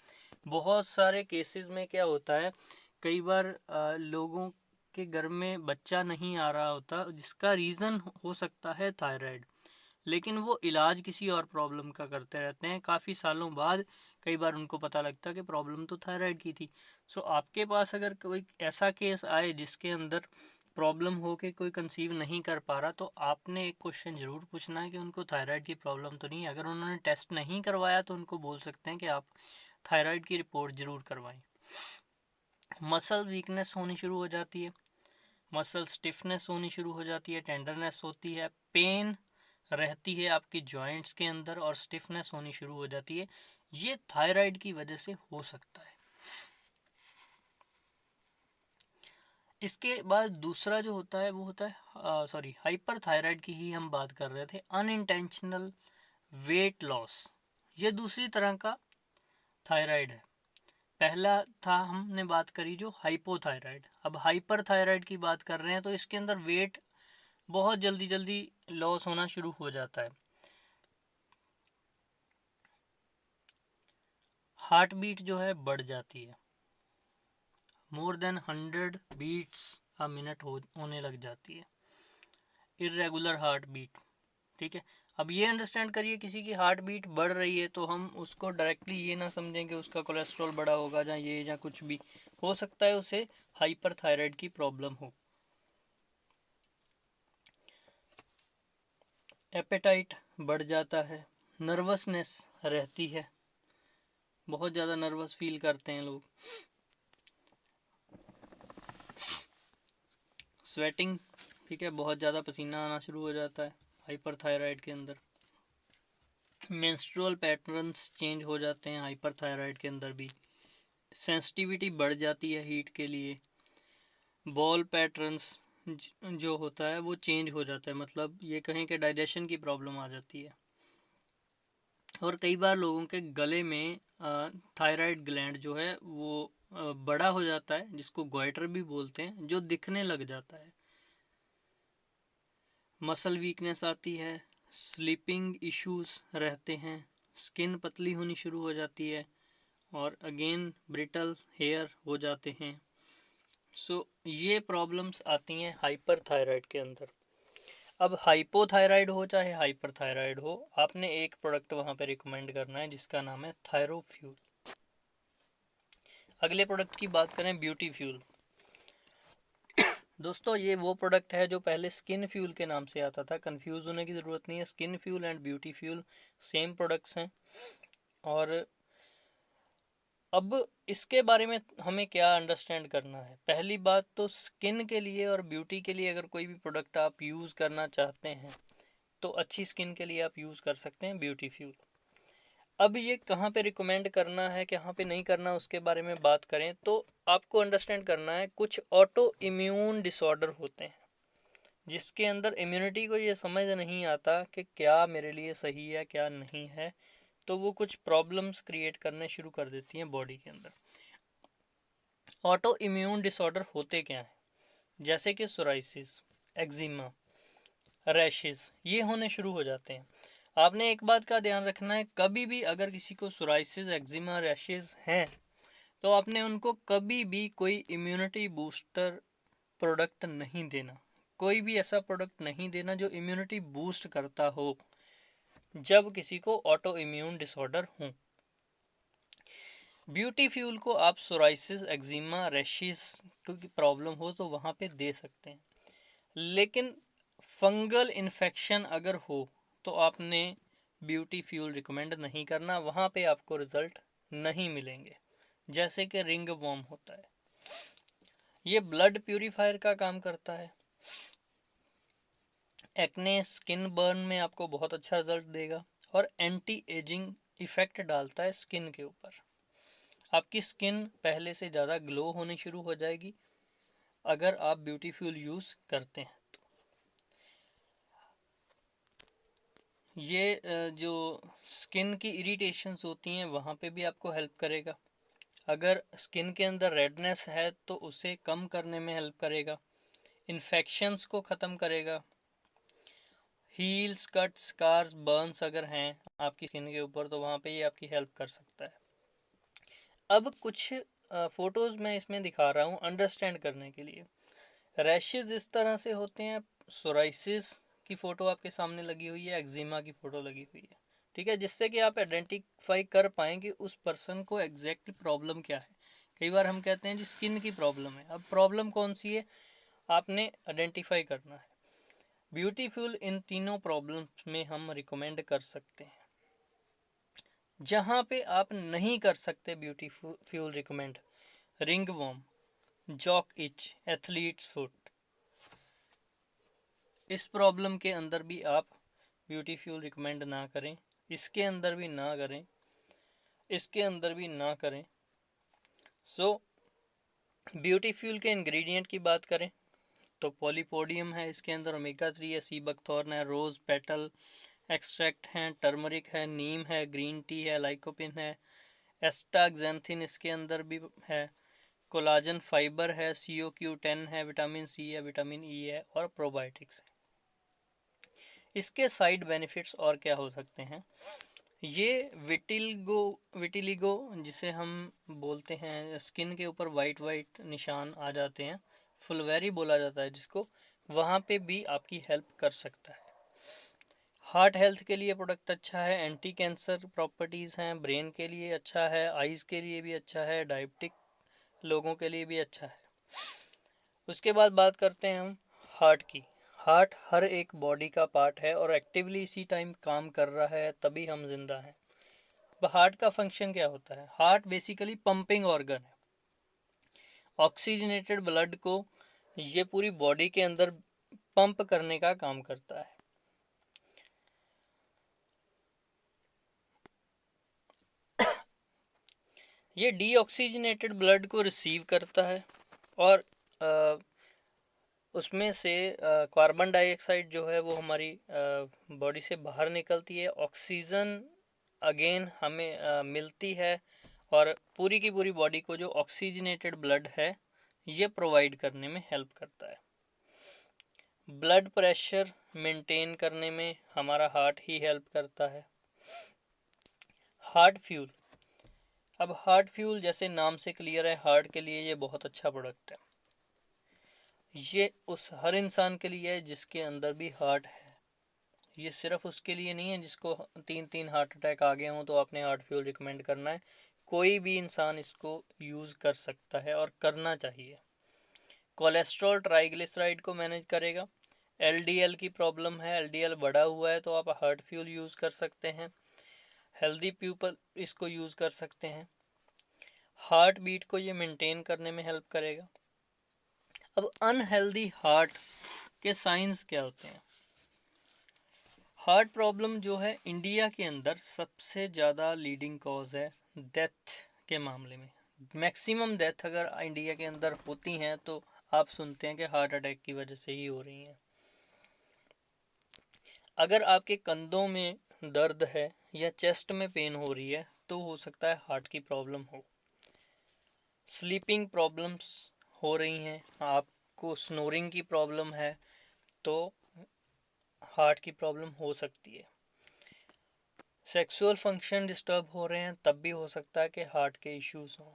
बहुत सारे केसेस में क्या होता है, कई बार लोगों के घर में बच्चा नहीं आ रहा होता, जिसका रीज़न हो सकता है थायराइड, लेकिन वो इलाज किसी और प्रॉब्लम का करते रहते हैं। काफ़ी सालों बाद कई बार उनको पता लगता है कि प्रॉब्लम तो थायराइड की थी। सो आपके पास अगर कोई ऐसा केस आए जिसके अंदर प्रॉब्लम हो के कोई कंसीव नहीं कर पा रहा, तो आपने एक क्वेश्चन ज़रूर पूछना है कि उनको थायराइड की प्रॉब्लम तो नहीं है। अगर उन्होंने टेस्ट नहीं करवाया तो उनको बोल सकते हैं कि आप थायराइड की रिपोर्ट ज़रूर करवाएं। मसल वीकनेस होनी शुरू हो जाती है, मसल स्टिफनेस होनी शुरू हो जाती है, टेंडरनेस होती है, पेन रहती है आपकी जॉइंट्स के अंदर और स्टिफनेस होनी शुरू हो जाती है। ये थायराइड की वजह से हो सकता है। इसके बाद दूसरा जो होता है वो होता है हाइपर थायराइड की ही हम बात कर रहे थे, अनइंटेंशनल वेट लॉस। ये दूसरी तरह का थायराइड है। पहला था, हमने बात करी जो हाइपोथायराइड, अब हाइपर थायराइड की बात कर रहे हैं। तो इसके अंदर वेट बहुत जल्दी जल्दी लॉस होना शुरू हो जाता है, हार्ट बीट जो है बढ़ जाती है, more than 100 beats a minute होने लग जाती है, इरेगुलर हार्ट बीट, ठीक है। अब ये अंडरस्टैंड करिए, किसी की हार्ट बीट बढ़ रही है तो हम उसको डायरेक्टली ये ना समझें कि उसका कोलेस्ट्रॉल बढ़ा होगा या कुछ भी हो सकता है, उसे हाइपर थायराइड की प्रॉब्लम हो। एपेटाइट बढ़ जाता है, नर्वसनेस रहती है, बहुत ज़्यादा नर्वस फील करते हैं लोग, स्वेटिंग, ठीक है, बहुत ज़्यादा पसीना आना शुरू हो जाता है हाइपर थायराइड के अंदर, मेंस्ट्रुअल पैटर्न्स चेंज हो जाते हैं हाइपर थायराइड के अंदर भी, सेंसिटिविटी बढ़ जाती है हीट के लिए, बॉल पैटर्न्स जो होता है वो चेंज हो जाता है, मतलब ये कहें कि डाइजेशन की प्रॉब्लम आ जाती है। और कई बार लोगों के गले में थायराइड ग्लैंड जो है वो बड़ा हो जाता है, जिसको गोइटर भी बोलते हैं, जो दिखने लग जाता है, मसल वीकनेस आती है, स्लीपिंग इश्यूज रहते हैं, स्किन पतली होनी शुरू हो जाती है, और अगेन ब्रिटल हेयर हो जाते हैं। सो ये प्रॉब्लम्स आती हैं हाइपर थायराइड के अंदर। अब हाइपोथायराइड हो चाहे हाइपर थायराइड हो, आपने एक प्रोडक्ट वहाँ पे रिकमेंड करना है जिसका नाम है थायरोफ्यूल। अगले प्रोडक्ट की बात करें, ब्यूटी फ्यूल। दोस्तों ये वो प्रोडक्ट है जो पहले स्किन फ्यूल के नाम से आता था, कंफ्यूज होने की ज़रूरत नहीं है, skin fuel and beauty fuel same products हैं। और अब इसके बारे में हमें क्या अंडरस्टैंड करना है, पहली बात तो स्किन के लिए और ब्यूटी के लिए अगर कोई भी प्रोडक्ट आप यूज़ करना चाहते हैं तो अच्छी स्किन के लिए आप यूज़ कर सकते हैं ब्यूटी फ्यूल। अब ये कहाँ पे रिकमेंड करना है, कहाँ पे नहीं करना, उसके बारे में बात करें तो आपको अंडरस्टैंड करना है, कुछ ऑटो इम्यून डिसऑर्डर होते हैं जिसके अंदर इम्यूनिटी को ये समझ नहीं आता कि क्या मेरे लिए सही है क्या नहीं है, तो वो कुछ प्रॉब्लम्स क्रिएट करने शुरू कर देती हैं बॉडी के अंदर। ऑटो इम्यून डिसऑर्डर होते क्या हैं, जैसे कि सोराइसिस, एक्जिमा, रैशेस, ये होने शुरू हो जाते हैं। आपने एक बात का ध्यान रखना है, कभी भी अगर किसी को सोराइसिस, एक्जिमा, रैशेस हैं तो आपने उनको कभी भी कोई इम्यूनिटी बूस्टर प्रोडक्ट नहीं देना, कोई भी ऐसा प्रोडक्ट नहीं देना जो इम्यूनिटी बूस्ट करता हो जब किसी को ऑटो इम्यून डिसऑर्डर हो। ब्यूटी फ्यूल को आप सोराइसिस, एक्जिमा, रैशेस की प्रॉब्लम हो तो वहाँ पे दे सकते हैं। लेकिन फंगल इन्फेक्शन अगर हो तो आपने ब्यूटी फ्यूल रिकमेंड नहीं करना, वहाँ पे आपको रिजल्ट नहीं मिलेंगे, जैसे कि रिंग वॉर्म होता है। ये ब्लड प्यूरिफायर का काम करता है। एक्ने स्किन बर्न में आपको बहुत अच्छा रिजल्ट देगा और एंटी एजिंग इफेक्ट डालता है स्किन के ऊपर। आपकी स्किन पहले से ज़्यादा ग्लो होनी शुरू हो जाएगी अगर आप ब्यूटी फ्यूल यूज़ करते हैं तो। ये जो स्किन की इरिटेशंस होती हैं वहाँ पे भी आपको हेल्प करेगा। अगर स्किन के अंदर रेडनेस है तो उसे कम करने में हेल्प करेगा, इन्फेक्शंस को ख़त्म करेगा। हील्स, कट, स्कार्स, बर्न्स अगर हैं आपकी स्किन के ऊपर तो वहाँ पे ये आपकी हेल्प कर सकता है। अब कुछ फोटोज़ मैं इसमें दिखा रहा हूँ अंडरस्टैंड करने के लिए। रैशेज इस तरह से होते हैं, सोराइसिस की फ़ोटो आपके सामने लगी हुई है, एक्जिमा की फ़ोटो लगी हुई है, ठीक है, जिससे कि आप आइडेंटिफाई कर पाएँ कि उस पर्सन को एग्जैक्ट प्रॉब्लम क्या है। कई बार हम कहते हैं जी स्किन की प्रॉब्लम है, अब प्रॉब्लम कौन सी है आपने आइडेंटिफाई करना है। ब्यूटीफुल इन तीनों प्रॉब्लम्स में हम रिकमेंड कर सकते हैं। जहाँ पे आप नहीं कर सकते beautiful recommend, ringworm, jock itch, athlete's foot, इस प्रॉब्लम के अंदर भी आप ब्यूटी फ्यूल रिकमेंड ना करें, इसके अंदर भी ना करें, इसके अंदर भी ना करें। सो ब्यूटी फ्यूल के इंग्रेडिएंट की बात करें तो पॉलीपोडियम है, इसके अंदर ओमेगा 3 है, सी बकथॉर्न है, रोज पेटल एक्सट्रैक्ट है, टर्मरिक है, नीम है, ग्रीन टी है, लाइकोपिन है, एस्टाक्जेंथिन इसके अंदर भी है, कोलाजन फाइबर है, CoQ10 है, विटामिन सी है, विटामिन ई है और प्रोबायोटिक्स है। इसके साइड बेनिफिट्स और क्या हो सकते हैं, ये विटिलिगो जिसे हम बोलते हैं, स्किन के ऊपर वाइट वाइट निशान आ जाते हैं, फुलवेरी बोला जाता है जिसको, वहाँ पे भी आपकी हेल्प कर सकता है। हार्ट हेल्थ के लिए प्रोडक्ट अच्छा है, एंटी कैंसर प्रॉपर्टीज़ हैं, ब्रेन के लिए अच्छा है, आइज़ के लिए भी अच्छा है, डायबिटिक लोगों के लिए भी अच्छा है। उसके बाद बात करते हैं हम हार्ट की। हार्ट हर एक बॉडी का पार्ट है और एक्टिवली इसी टाइम काम कर रहा है, तभी हम जिंदा हैं। अब हार्ट का फंक्शन क्या होता है, हार्ट बेसिकली पंपिंग ऑर्गन है। ऑक्सीजनेटेड ब्लड को ये पूरी बॉडी के अंदर पंप करने का काम करता है। ये डीऑक्सीजनेटेड ब्लड को रिसीव करता है और उसमें से कार्बन डाइऑक्साइड जो है वो हमारी बॉडी से बाहर निकलती है, ऑक्सीजन अगेन हमें मिलती है और पूरी की पूरी बॉडी को जो ऑक्सीजनेटेड ब्लड है ये प्रोवाइड करने में हेल्प करता है। ब्लड प्रेशर मेंटेन करने में हमारा हार्ट ही हेल्प करता है। हार्ट फ्यूल, अब हार्ट फ्यूल जैसे नाम से क्लियर है, हार्ट के लिए ये बहुत अच्छा प्रोडक्ट है। ये उस हर इंसान के लिए है जिसके अंदर भी हार्ट है, ये सिर्फ उसके लिए नहीं है जिसको 3 हार्ट अटैक आ गए हों तो आपने हार्ट फ्यूल रिकमेंड करना है। कोई भी इंसान इसको यूज़ कर सकता है और करना चाहिए। कोलेस्ट्रॉल ट्राइग्लिसराइड को मैनेज करेगा। LDL की प्रॉब्लम है, LDL बढ़ा हुआ है तो आप हार्ट फ्यूल यूज़ कर सकते हैं। हेल्दी पीपल इसको यूज़ कर सकते हैं। हार्ट बीट को ये मेंटेन करने में हेल्प करेगा। अब अनहेल्दी हार्ट के साइंस क्या होते हैं। हार्ट प्रॉब्लम जो है इंडिया के अंदर सबसे ज़्यादा लीडिंग कॉज है डेथ के मामले में। मैक्सिमम डेथ अगर इंडिया के अंदर होती हैं तो आप सुनते हैं कि हार्ट अटैक की वजह से ही हो रही हैं। अगर आपके कंधों में दर्द है या चेस्ट में पेन हो रही है तो हो सकता है हार्ट की प्रॉब्लम हो। स्लीपिंग प्रॉब्लम्स हो रही हैं, आपको स्नोरिंग की प्रॉब्लम है तो हार्ट की प्रॉब्लम हो सकती है। सेक्सुअल फंक्शन डिस्टर्ब हो रहे हैं तब भी हो सकता है कि हार्ट के इश्यूज हों।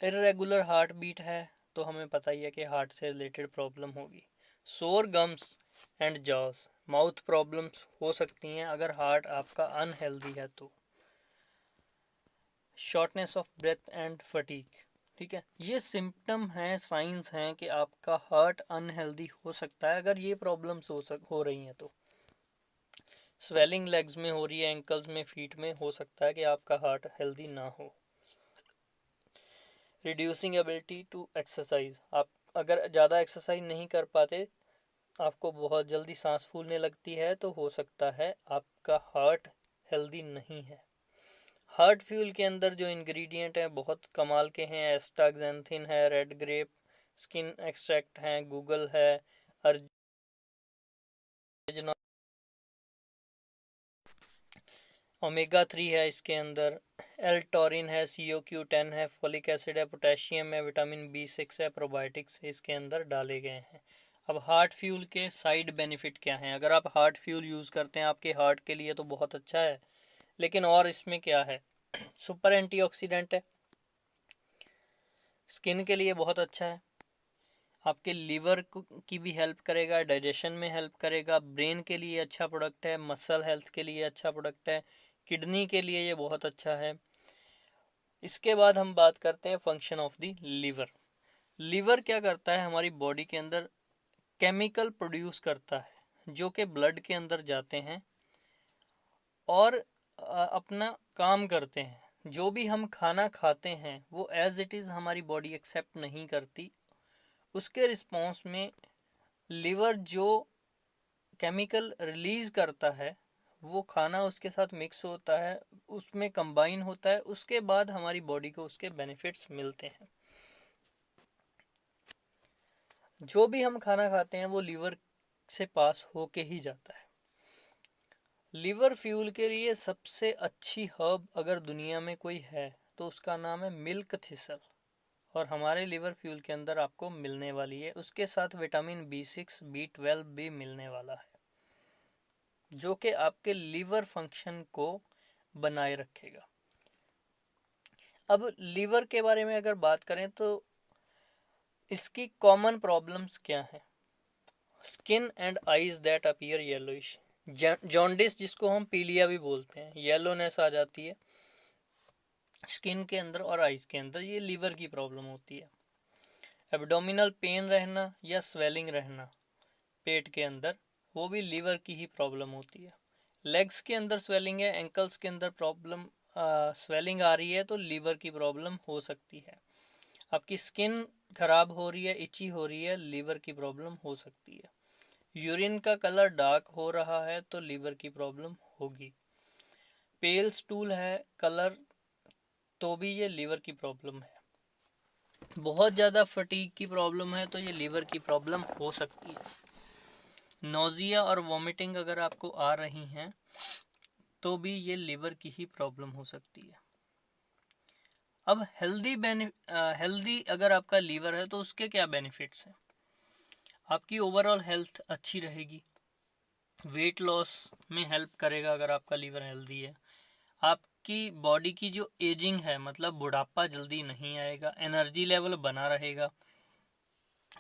इरेगुलर हार्ट बीट है तो हमें पता ही है कि हार्ट से रिलेटेड प्रॉब्लम होगी। Sore gums and jaws, mouth problems हो सकती हैं अगर हार्ट आपका अनहेल्दी है तो। Shortness of breath and fatigue, ठीक है, ये सिम्टम हैं, साइंस हैं कि आपका हार्ट अनहेल्दी हो सकता है अगर ये प्रॉब्लम्स हो रही हैं। तो स्वेलिंग लेग्स में हो रही है, एंकल्स में, फीट में, हो सकता है कि आपका हार्ट हेल्दी ना हो। रिड्यूसिंग एबिलिटी टू एक्सरसाइज, आप अगर ज़्यादा एक्सरसाइज नहीं कर पाते, आपको बहुत जल्दी सांस फूलने लगती है, तो हो सकता है आपका हार्ट हेल्दी नहीं है। हार्ट फ्यूल के अंदर जो इंग्रेडिएंट हैं बहुत कमाल के हैं। एस्टाक्सेंथिन है, रेड ग्रेप स्किन एक्सट्रैक्ट है, गूगल है, अर्जिनोल, ओमेगा 3 है इसके अंदर, एल टॉरिन है, CoQ10 है, फोलिक एसिड है, पोटेशियम है, विटामिन B6 है, प्रोबायोटिक्स इसके अंदर डाले गए हैं। अब हार्ट फ्यूल के साइड बेनिफिट क्या हैं? अगर आप हार्ट फ्यूल यूज़ करते हैं आपके हार्ट के लिए तो बहुत अच्छा है, लेकिन और इसमें क्या है? सुपर एंटीऑक्सीडेंट है, स्किन के लिए बहुत अच्छा है, आपके लीवर की भी हेल्प करेगा, डाइजेशन में हेल्प करेगा, ब्रेन के लिए अच्छा प्रोडक्ट है, मसल हेल्थ के लिए अच्छा प्रोडक्ट है, किडनी के लिए ये बहुत अच्छा है। इसके बाद हम बात करते हैं function of the liver. Liver क्या करता है? हमारी बॉडी के अंदर केमिकल प्रोड्यूस करता है जो कि ब्लड के अंदर जाते हैं और अपना काम करते हैं। जो भी हम खाना खाते हैं वो एज इट इज़ हमारी बॉडी एक्सेप्ट नहीं करती, उसके रिस्पॉन्स में लीवर जो केमिकल रिलीज करता है वो खाना उसके साथ मिक्स होता है, उसमें कंबाइन होता है, उसके बाद हमारी बॉडी को उसके बेनिफिट्स मिलते हैं। जो भी हम खाना खाते हैं वो लीवर से पास होके ही जाता है। लीवर फ्यूल के लिए सबसे अच्छी हर्ब अगर दुनिया में कोई है तो उसका नाम है मिल्क थिसल, और हमारे लीवर फ्यूल के अंदर आपको मिलने वाली है। उसके साथ विटामिन B6 B12 भी मिलने वाला है जो कि आपके लीवर फंक्शन को बनाए रखेगा। अब लीवर के बारे में अगर बात करें तो इसकी कॉमन प्रॉब्लम्स क्या हैं? Skin and eyes that appear yellowish, jaundice जिसको हम पीलिया भी बोलते हैं, येलोनेस आ जाती है स्किन के अंदर और आईज के अंदर, ये लीवर की प्रॉब्लम होती है। एब्डोमिनल पेन रहना या स्वेलिंग रहना पेट के अंदर, वो भी लीवर की ही प्रॉब्लम होती है। लेग्स के अंदर स्वेलिंग है, एंकल्स के अंदर प्रॉब्लम स्वेलिंग आ रही है तो लीवर की प्रॉब्लम हो सकती है। आपकी स्किन खराब हो रही है, इची हो रही है, लीवर की प्रॉब्लम हो सकती है। यूरिन का कलर डार्क हो रहा है तो लीवर की प्रॉब्लम होगी। पेल स्टूल है कलर तो भी ये लीवर की प्रॉब्लम है। बहुत ज़्यादा फटीग की प्रॉब्लम है तो ये लीवर की प्रॉब्लम हो सकती है। नोजिया और वॉमिटिंग अगर आपको आ रही हैं तो भी ये लीवर की ही प्रॉब्लम हो सकती है। अब हेल्दी अगर आपका लीवर है तो उसके क्या बेनिफिट्स हैं? आपकी ओवरऑल हेल्थ अच्छी रहेगी, वेट लॉस में हेल्प करेगा अगर आपका लीवर हेल्दी है, आपकी बॉडी की जो एजिंग है मतलब बुढ़ापा जल्दी नहीं आएगा, एनर्जी लेवल बना रहेगा,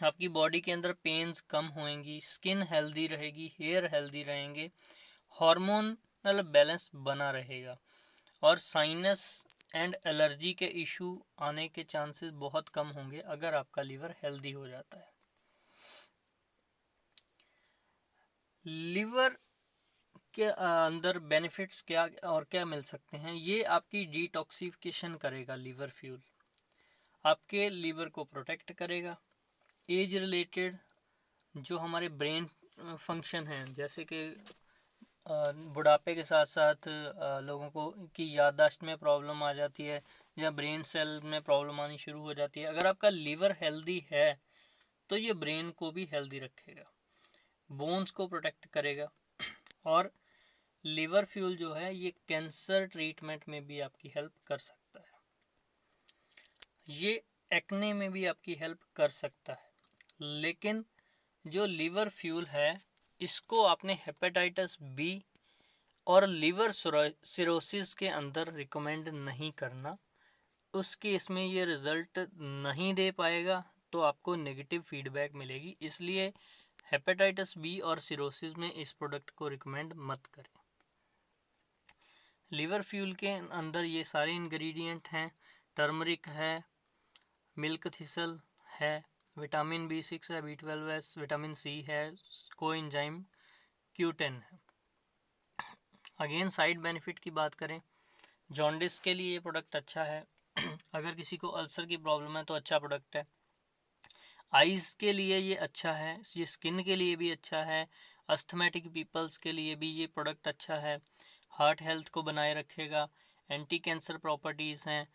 आपकी बॉडी के अंदर पेन्स कम होंगी, स्किन हेल्दी रहेगी, हेयर हेल्दी रहेंगे, हार्मोनल बैलेंस बना रहेगा, और साइनस एंड एलर्जी के इशू आने के चांसेस बहुत कम होंगे अगर आपका लीवर हेल्दी हो जाता है। लीवर के अंदर बेनिफिट्स क्या और क्या मिल सकते हैं? ये आपकी डिटॉक्सिफिकेशन करेगा लीवर फ्यूल, आपके लीवर को प्रोटेक्ट करेगा। एज रिलेटेड जो हमारे ब्रेन फंक्शन हैं, जैसे कि बुढ़ापे के साथ साथ लोगों को की याददाश्त में प्रॉब्लम आ जाती है या ब्रेन सेल में प्रॉब्लम आनी शुरू हो जाती है, अगर आपका लीवर हेल्दी है तो ये ब्रेन को भी हेल्दी रखेगा, बोन्स को प्रोटेक्ट करेगा, और लीवर फ्यूल जो है ये कैंसर ट्रीटमेंट में भी आपकी हेल्प कर सकता है, ये एक्ने में भी आपकी हेल्प कर सकता है। लेकिन जो लीवर फ्यूल है इसको आपने हेपेटाइटिस बी और लीवर सिरोसिस के अंदर रिकमेंड नहीं करना, उस केस में ये रिजल्ट नहीं दे पाएगा तो आपको नेगेटिव फीडबैक मिलेगी, इसलिए हेपेटाइटिस बी और सिरोसिस में इस प्रोडक्ट को रिकमेंड मत करें। लीवर फ्यूल के अंदर ये सारे इंग्रेडिएंट हैं, टर्मरिक है, मिल्क थिसल है, विटामिन B6 है, B12 है, विटामिन C है, कोएंजाइम Q10 है। अगेन साइड बेनिफिट की बात करें, जॉन्डिस के लिए ये प्रोडक्ट अच्छा है। अगर किसी को अल्सर की प्रॉब्लम है तो अच्छा प्रोडक्ट है। आइज़ के लिए ये अच्छा है, ये स्किन के लिए भी अच्छा है, अस्थमेटिक पीपल्स के लिए भी ये प्रोडक्ट अच्छा है, हार्ट हेल्थ को बनाए रखेगा, एंटी कैंसर प्रॉपर्टीज़ हैं।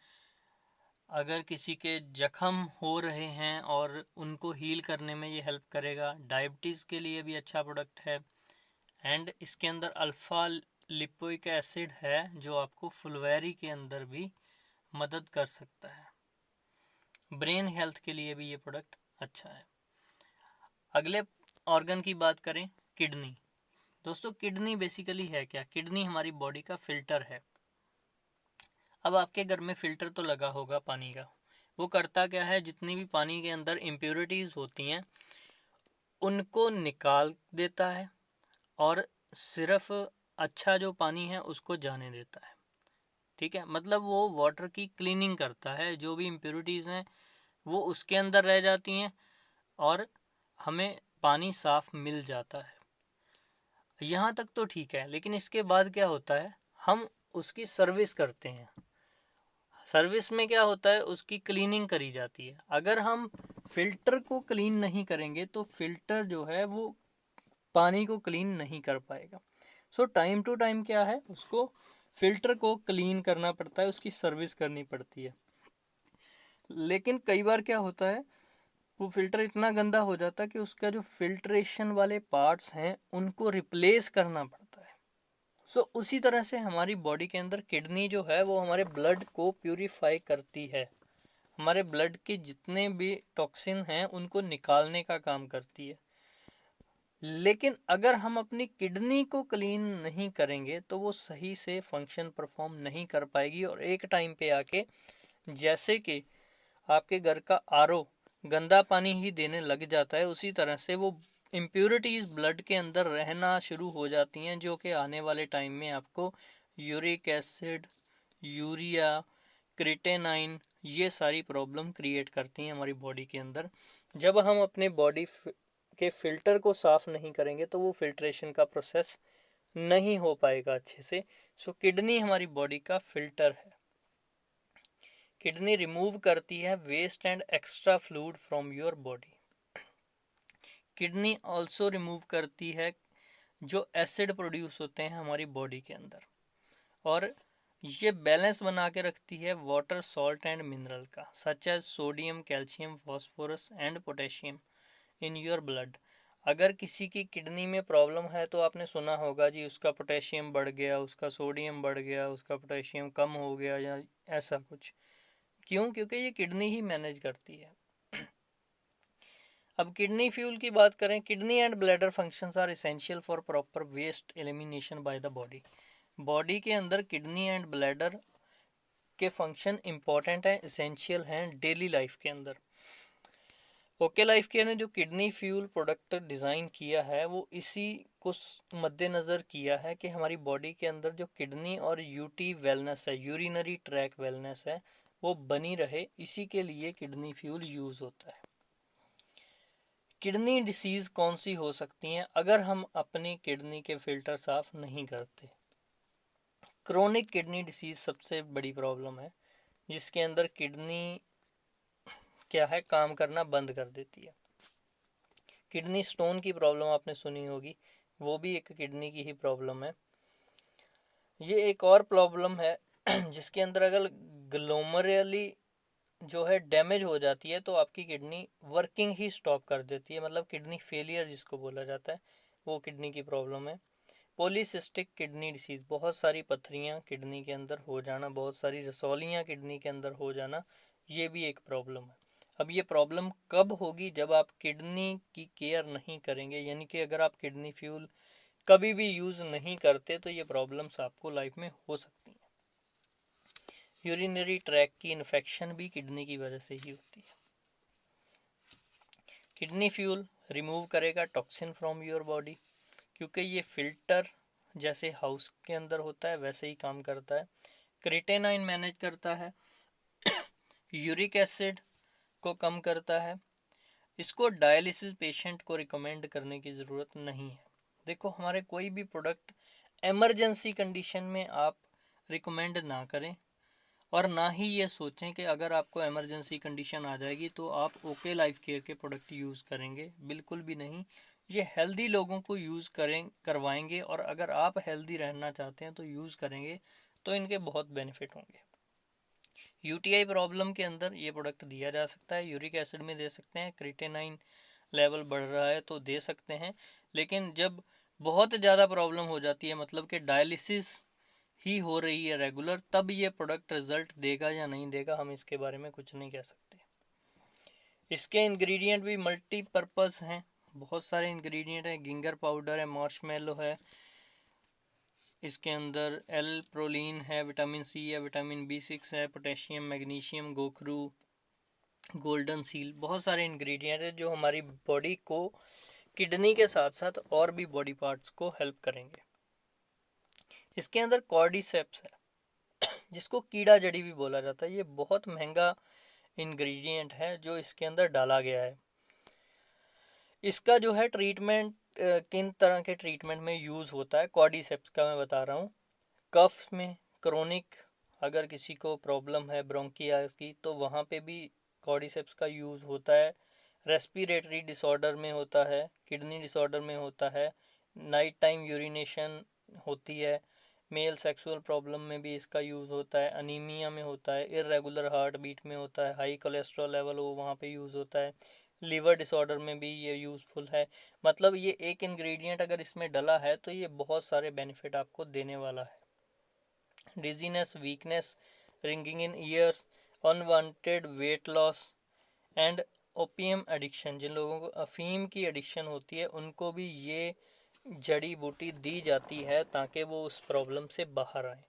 अगर किसी के जख्म हो रहे हैं और उनको हील करने में ये हेल्प करेगा। डायबिटीज़ के लिए भी अच्छा प्रोडक्ट है। एंड इसके अंदर अल्फ़ा लिपोइक एसिड है जो आपको फुलवैरी के अंदर भी मदद कर सकता है। ब्रेन हेल्थ के लिए भी ये प्रोडक्ट अच्छा है। अगले ऑर्गन की बात करें, किडनी। दोस्तों किडनी बेसिकली है क्या? किडनी हमारी बॉडी का फिल्टर है। अब आपके घर में फिल्टर तो लगा होगा पानी का, वो करता क्या है, जितनी भी पानी के अंदर इम्प्योरिटीज़ होती हैं उनको निकाल देता है और सिर्फ अच्छा जो पानी है उसको जाने देता है। ठीक है, मतलब वो वाटर की क्लीनिंग करता है, जो भी इम्प्योरिटीज़ हैं वो उसके अंदर रह जाती हैं और हमें पानी साफ मिल जाता है। यहाँ तक तो ठीक है, लेकिन इसके बाद क्या होता है, हम उसकी सर्विस करते हैं। सर्विस में क्या होता है, उसकी क्लीनिंग करी जाती है। अगर हम फिल्टर को क्लीन नहीं करेंगे तो फिल्टर जो है वो पानी को क्लीन नहीं कर पाएगा। सो टाइम टू टाइम क्या है, उसको फिल्टर को क्लीन करना पड़ता है, उसकी सर्विस करनी पड़ती है। लेकिन कई बार क्या होता है, वो फिल्टर इतना गंदा हो जाता है कि उसका जो फिल्ट्रेशन वाले पार्ट्स हैं उनको रिप्लेस करना पड़ता है। सो उसी तरह से हमारी बॉडी के अंदर किडनी जो है वो हमारे ब्लड को प्यूरिफाई करती है, हमारे ब्लड के जितने भी टॉक्सिन हैं उनको निकालने का काम करती है। लेकिन अगर हम अपनी किडनी को क्लीन नहीं करेंगे तो वो सही से फंक्शन परफॉर्म नहीं कर पाएगी और एक टाइम पे आके, जैसे कि आपके घर का आरओ गंदा पानी ही देने लग जाता है, उसी तरह से वो इम्प्योरिटीज़ ब्लड के अंदर रहना शुरू हो जाती हैं, जो कि आने वाले टाइम में आपको यूरिक एसिड, यूरिया, क्रिटेनाइन, ये सारी प्रॉब्लम क्रिएट करती हैं हमारी बॉडी के अंदर। जब हम अपने बॉडी के फिल्टर को साफ नहीं करेंगे तो वो फिल्ट्रेशन का प्रोसेस नहीं हो पाएगा अच्छे से। सो किडनी हमारी बॉडी का फिल्टर है। किडनी रिमूव करती है waste and extra fluid from your body. Kidney also remove करती है जो एसिड प्रोड्यूस होते हैं हमारी बॉडी के अंदर, और ये बैलेंस बना के रखती है वाटर, सॉल्ट एंड मिनरल का, such as sodium, calcium, phosphorus and potassium in your blood. अगर किसी की किडनी में प्रॉब्लम है तो आपने सुना होगा जी उसका पोटेशियम बढ़ गया, उसका सोडियम बढ़ गया, उसका पोटेशियम कम हो गया या ऐसा कुछ। क्यों? क्योंकि ये किडनी ही मैनेज करती है। अब किडनी फ्यूल की बात करें, kidney and bladder functions are essential for proper waste elimination by the body. Body के अंदर किडनी एंड ब्लैडर के फंक्शन इंपॉर्टेंट हैं, एसेंशियल हैं डेली लाइफ के अंदर। ओके लाइफ केयर ने जो किडनी फ्यूल प्रोडक्ट डिज़ाइन किया है वो इसी को मद्देनज़र किया है कि हमारी बॉडी के अंदर जो किडनी और यूटी वेलनेस है, यूरिनरी ट्रैक वेलनेस है, वो बनी रहे। इसी के लिए किडनी फ्यूल यूज़ होता है। किडनी डिसीज़ कौन सी हो सकती हैं अगर हम अपनी किडनी के फिल्टर साफ नहीं करते? क्रोनिक किडनी डिसीज़ सबसे बड़ी प्रॉब्लम है, जिसके अंदर किडनी क्या है, काम करना बंद कर देती है। किडनी स्टोन की प्रॉब्लम आपने सुनी होगी, वो भी एक किडनी की ही प्रॉब्लम है। ये एक और प्रॉब्लम है जिसके अंदर अगर ग्लोमेरुली जो है डैमेज हो जाती है तो आपकी किडनी वर्किंग ही स्टॉप कर देती है, मतलब किडनी फेलियर जिसको बोला जाता है, वो किडनी की प्रॉब्लम है। पॉलीसिस्टिक किडनी डिसीज़, बहुत सारी पथरियाँ किडनी के अंदर हो जाना, बहुत सारी रसौलियाँ किडनी के अंदर हो जाना, ये भी एक प्रॉब्लम है। अब ये प्रॉब्लम कब होगी? जब आप किडनी की केयर नहीं करेंगे, यानी कि अगर आप किडनी फ्यूल कभी भी यूज़ नहीं करते तो ये प्रॉब्लम्स आपको लाइफ में हो सकती हैं। यूरिनरी ट्रैक की इन्फेक्शन भी किडनी की वजह से ही होती है। किडनी फ्यूल रिमूव करेगा टॉक्सिन फ्रॉम योर बॉडी, क्योंकि ये फिल्टर जैसे हाउस के अंदर होता है वैसे ही काम करता है। क्रिटेनाइन मैनेज करता है यूरिक एसिड, इसको कम करता है। इसको डायलिसिस पेशेंट को रिकमेंड करने की ज़रूरत नहीं है। देखो, हमारे कोई भी प्रोडक्ट एमरजेंसी कंडीशन में आप रिकमेंड ना करें, और ना ही ये सोचें कि अगर आपको इमरजेंसी कंडीशन आ जाएगी तो आप ओके लाइफ केयर के प्रोडक्ट यूज़ करेंगे। बिल्कुल भी नहीं। ये हेल्दी लोगों को यूज़ करवाएंगे, और अगर आप हेल्दी रहना चाहते हैं तो यूज़ करेंगे तो इनके बहुत बेनिफिट होंगे। यूटीआई प्रॉब्लम के अंदर ये प्रोडक्ट दिया जा सकता है। यूरिक एसिड में दे सकते हैं, क्रिएटिनिन लेवल बढ़ रहा है तो दे सकते हैं। लेकिन जब बहुत ज़्यादा प्रॉब्लम हो जाती है, मतलब कि डायलिसिस ही हो रही है रेगुलर, तब ये प्रोडक्ट रिजल्ट देगा या नहीं देगा, हम इसके बारे में कुछ नहीं कह सकते। इसके इंग्रेडिएंट भी मल्टीपर्पज़ हैं, बहुत सारे इंग्रेडिएंट हैं। गिंगर पाउडर है, मार्शमेलो है, इसके अंदर एल प्रोलीन है, विटामिन सी है, विटामिन B6 है, पोटेशियम, मैग्नीशियम, गोखरू, गोल्डन सील, बहुत सारे इंग्रेडिएंट है जो हमारी बॉडी को किडनी के साथ साथ और भी बॉडी पार्ट्स को हेल्प करेंगे। इसके अंदर कॉर्डिसेप्स है, जिसको कीड़ा जड़ी भी बोला जाता है। ये बहुत महंगा इंग्रेडिएंट है जो इसके अंदर डाला गया है। इसका जो है ट्रीटमेंट किन तरह के ट्रीटमेंट में यूज़ होता है, कॉर्डिसेप्स का मैं बता रहा हूँ। कफ में क्रोनिक अगर किसी को प्रॉब्लम है ब्रोंकियास की, तो वहाँ पे भी कॉर्डिसेप्स का यूज़ होता है। रेस्पिरेटरी डिसऑर्डर में होता है, किडनी डिसऑर्डर में होता है, नाइट टाइम यूरिनेशन होती है, मेल सेक्सुअल प्रॉब्लम में भी इसका यूज़ होता है, अनीमिया में होता है, इर्रेगुलर हार्ट बीट में होता है, हाई कोलेस्ट्रॉल लेवल हो वहाँ पे यूज़ होता है, लीवर डिसऑर्डर में भी ये यूज़फुल है। मतलब ये एक इंग्रेडिएंट अगर इसमें डला है तो ये बहुत सारे बेनिफिट आपको देने वाला है। Dizziness, weakness, ringing in ears, unwanted weight loss and opium addiction, जिन लोगों को अफीम की एडिक्शन होती है उनको भी ये जड़ी बूटी दी जाती है ताकि वो उस प्रॉब्लम से बाहर आए।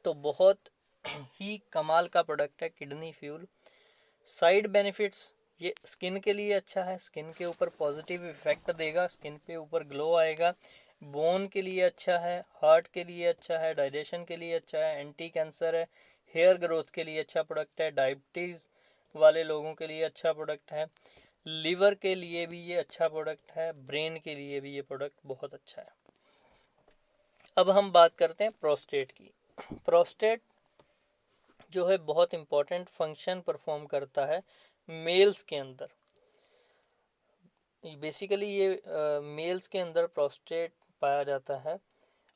तो बहुत ही कमाल का प्रोडक्ट है किडनी फ्यूल। साइड बेनिफिट्स, ये स्किन के लिए अच्छा है, स्किन के ऊपर पॉजिटिव इफेक्ट देगा, स्किन पे ऊपर ग्लो आएगा। बोन के लिए अच्छा है, हार्ट के लिए अच्छा है, डाइजेशन के लिए अच्छा है, एंटी कैंसर है, हेयर ग्रोथ के लिए अच्छा प्रोडक्ट है, डायबिटीज़ वाले लोगों के लिए अच्छा प्रोडक्ट है, लीवर के लिए भी ये अच्छा प्रोडक्ट है, ब्रेन के लिए भी ये प्रोडक्ट बहुत अच्छा है। अब हम बात करते हैं प्रोस्टेट की। प्रोस्टेट जो है बहुत इंपॉर्टेंट फंक्शन परफॉर्म करता है मेल्स के अंदर। बेसिकली ये मेल्स के अंदर प्रोस्टेट पाया जाता है,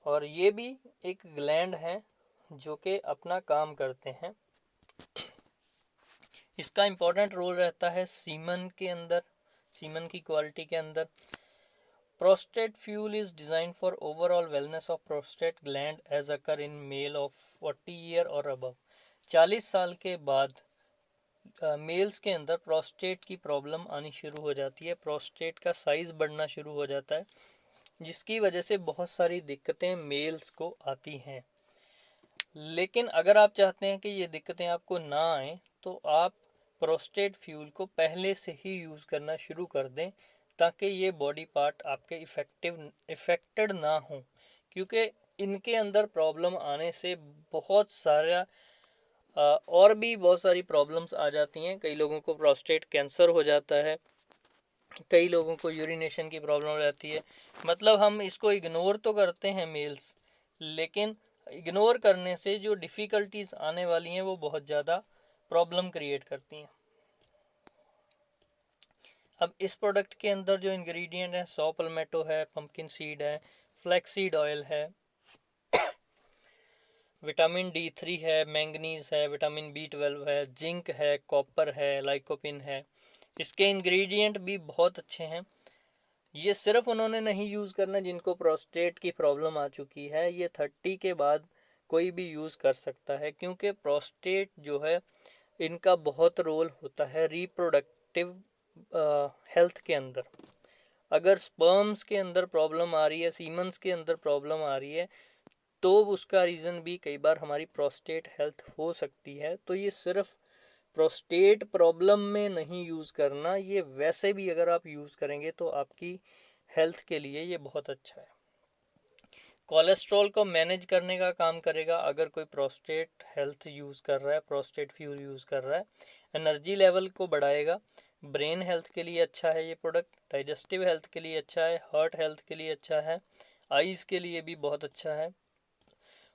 और ये भी एक ग्लैंड है जो कि अपना काम करते हैं। इसका इम्पोर्टेंट रोल रहता है सीमन के अंदर, सीमन की क्वालिटी के अंदर। Prostate fuel is design for overall wellness of prostate gland as occur in male of 40 year और अबव। 40 साल के बाद मेल्स के अंदर प्रोस्टेट की प्रॉब्लम आनी शुरू हो जाती है, प्रोस्टेट का साइज बढ़ना शुरू हो जाता है, जिसकी वजह से बहुत सारी दिक्कतें मेल्स को आती हैं। लेकिन अगर आप चाहते हैं कि ये दिक्कतें आपको ना आए, तो आप प्रोस्टेट फ्यूल को पहले से ही यूज़ करना शुरू कर दें, ताकि ये बॉडी पार्ट आपके इफेक्टेड ना हो। क्योंकि इनके अंदर प्रॉब्लम आने से बहुत सारा और भी बहुत सारी प्रॉब्लम्स आ जाती हैं। कई लोगों को प्रोस्टेट कैंसर हो जाता है, कई लोगों को यूरिनेशन की प्रॉब्लम रहती है। मतलब हम इसको इग्नोर तो करते हैं मेल्स, लेकिन इग्नोर करने से जो डिफ़िकल्टीज आने वाली हैं वो बहुत ज़्यादा प्रॉब्लम क्रिएट करती हैं। अब इस प्रोडक्ट के अंदर जो इंग्रेडिएंट है, सॉ पल्मेटो है, पंपकिन सीड है, फ्लैक्सीड ऑयल है, विटामिन D3 है, मैंगनीज है, विटामिन B12 है, जिंक है, कॉपर है, लाइकोपिन है। इसके इंग्रेडिएंट भी बहुत अच्छे हैं। ये सिर्फ उन्होंने नहीं यूज़ करना जिनको प्रोस्टेट की प्रॉब्लम आ चुकी है, ये 30 के बाद कोई भी यूज़ कर सकता है, क्योंकि प्रोस्टेट जो है इनका बहुत रोल होता है रिप्रोडक्टिव हेल्थ के अंदर। अगर स्पर्म्स के अंदर प्रॉब्लम आ रही है, सीमन्स के अंदर प्रॉब्लम आ रही है, तो उसका रीज़न भी कई बार हमारी प्रोस्टेट हेल्थ हो सकती है। तो ये सिर्फ प्रोस्टेट प्रॉब्लम में नहीं यूज़ करना, ये वैसे भी अगर आप यूज़ करेंगे तो आपकी हेल्थ के लिए ये बहुत अच्छा है। कोलेस्ट्रॉल को मैनेज करने का काम करेगा अगर कोई प्रोस्टेट हेल्थ यूज़ कर रहा है, प्रोस्टेट फ्यूल यूज़ कर रहा है। एनर्जी लेवल को बढ़ाएगा, ब्रेन हेल्थ के लिए अच्छा है ये प्रोडक्ट, डाइजेस्टिव हेल्थ के लिए अच्छा है, हार्ट हेल्थ के लिए अच्छा है, आईज के लिए भी बहुत अच्छा है,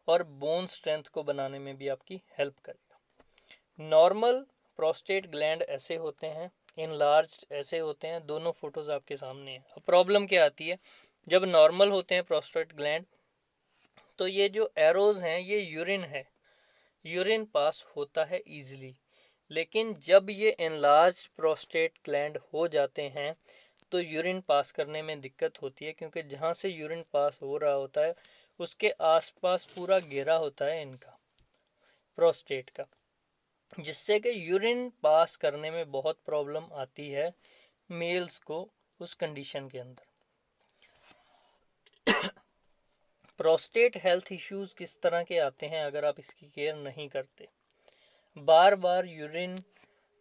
और बोन स्ट्रेंथ को बनाने में भी आपकी हेल्प करेगा। नॉर्मल प्रोस्टेट ग्लैंड ऐसे होते हैं, इनलार्ज ऐसे होते हैं, दोनों फोटोज आपके सामने हैं। अब प्रॉब्लम क्या आती है, जब नॉर्मल होते हैं प्रोस्टेट ग्लैंड तो ये जो एरोज हैं ये यूरिन है, यूरिन पास होता है इजीली। लेकिन जब ये एनलार्ज प्रोस्टेट ग्लैंड हो जाते हैं तो यूरिन पास करने में दिक्कत होती है, क्योंकि जहाँ से यूरिन पास हो रहा होता है उसके आसपास पूरा घेरा होता है इनका, प्रोस्टेट का, जिससे कि यूरिन पास करने में बहुत प्रॉब्लम आती है मेल्स को उस कंडीशन के अंदर। प्रोस्टेट हेल्थ इश्यूज किस तरह के आते हैं अगर आप इसकी केयर नहीं करते? बार बार यूरिन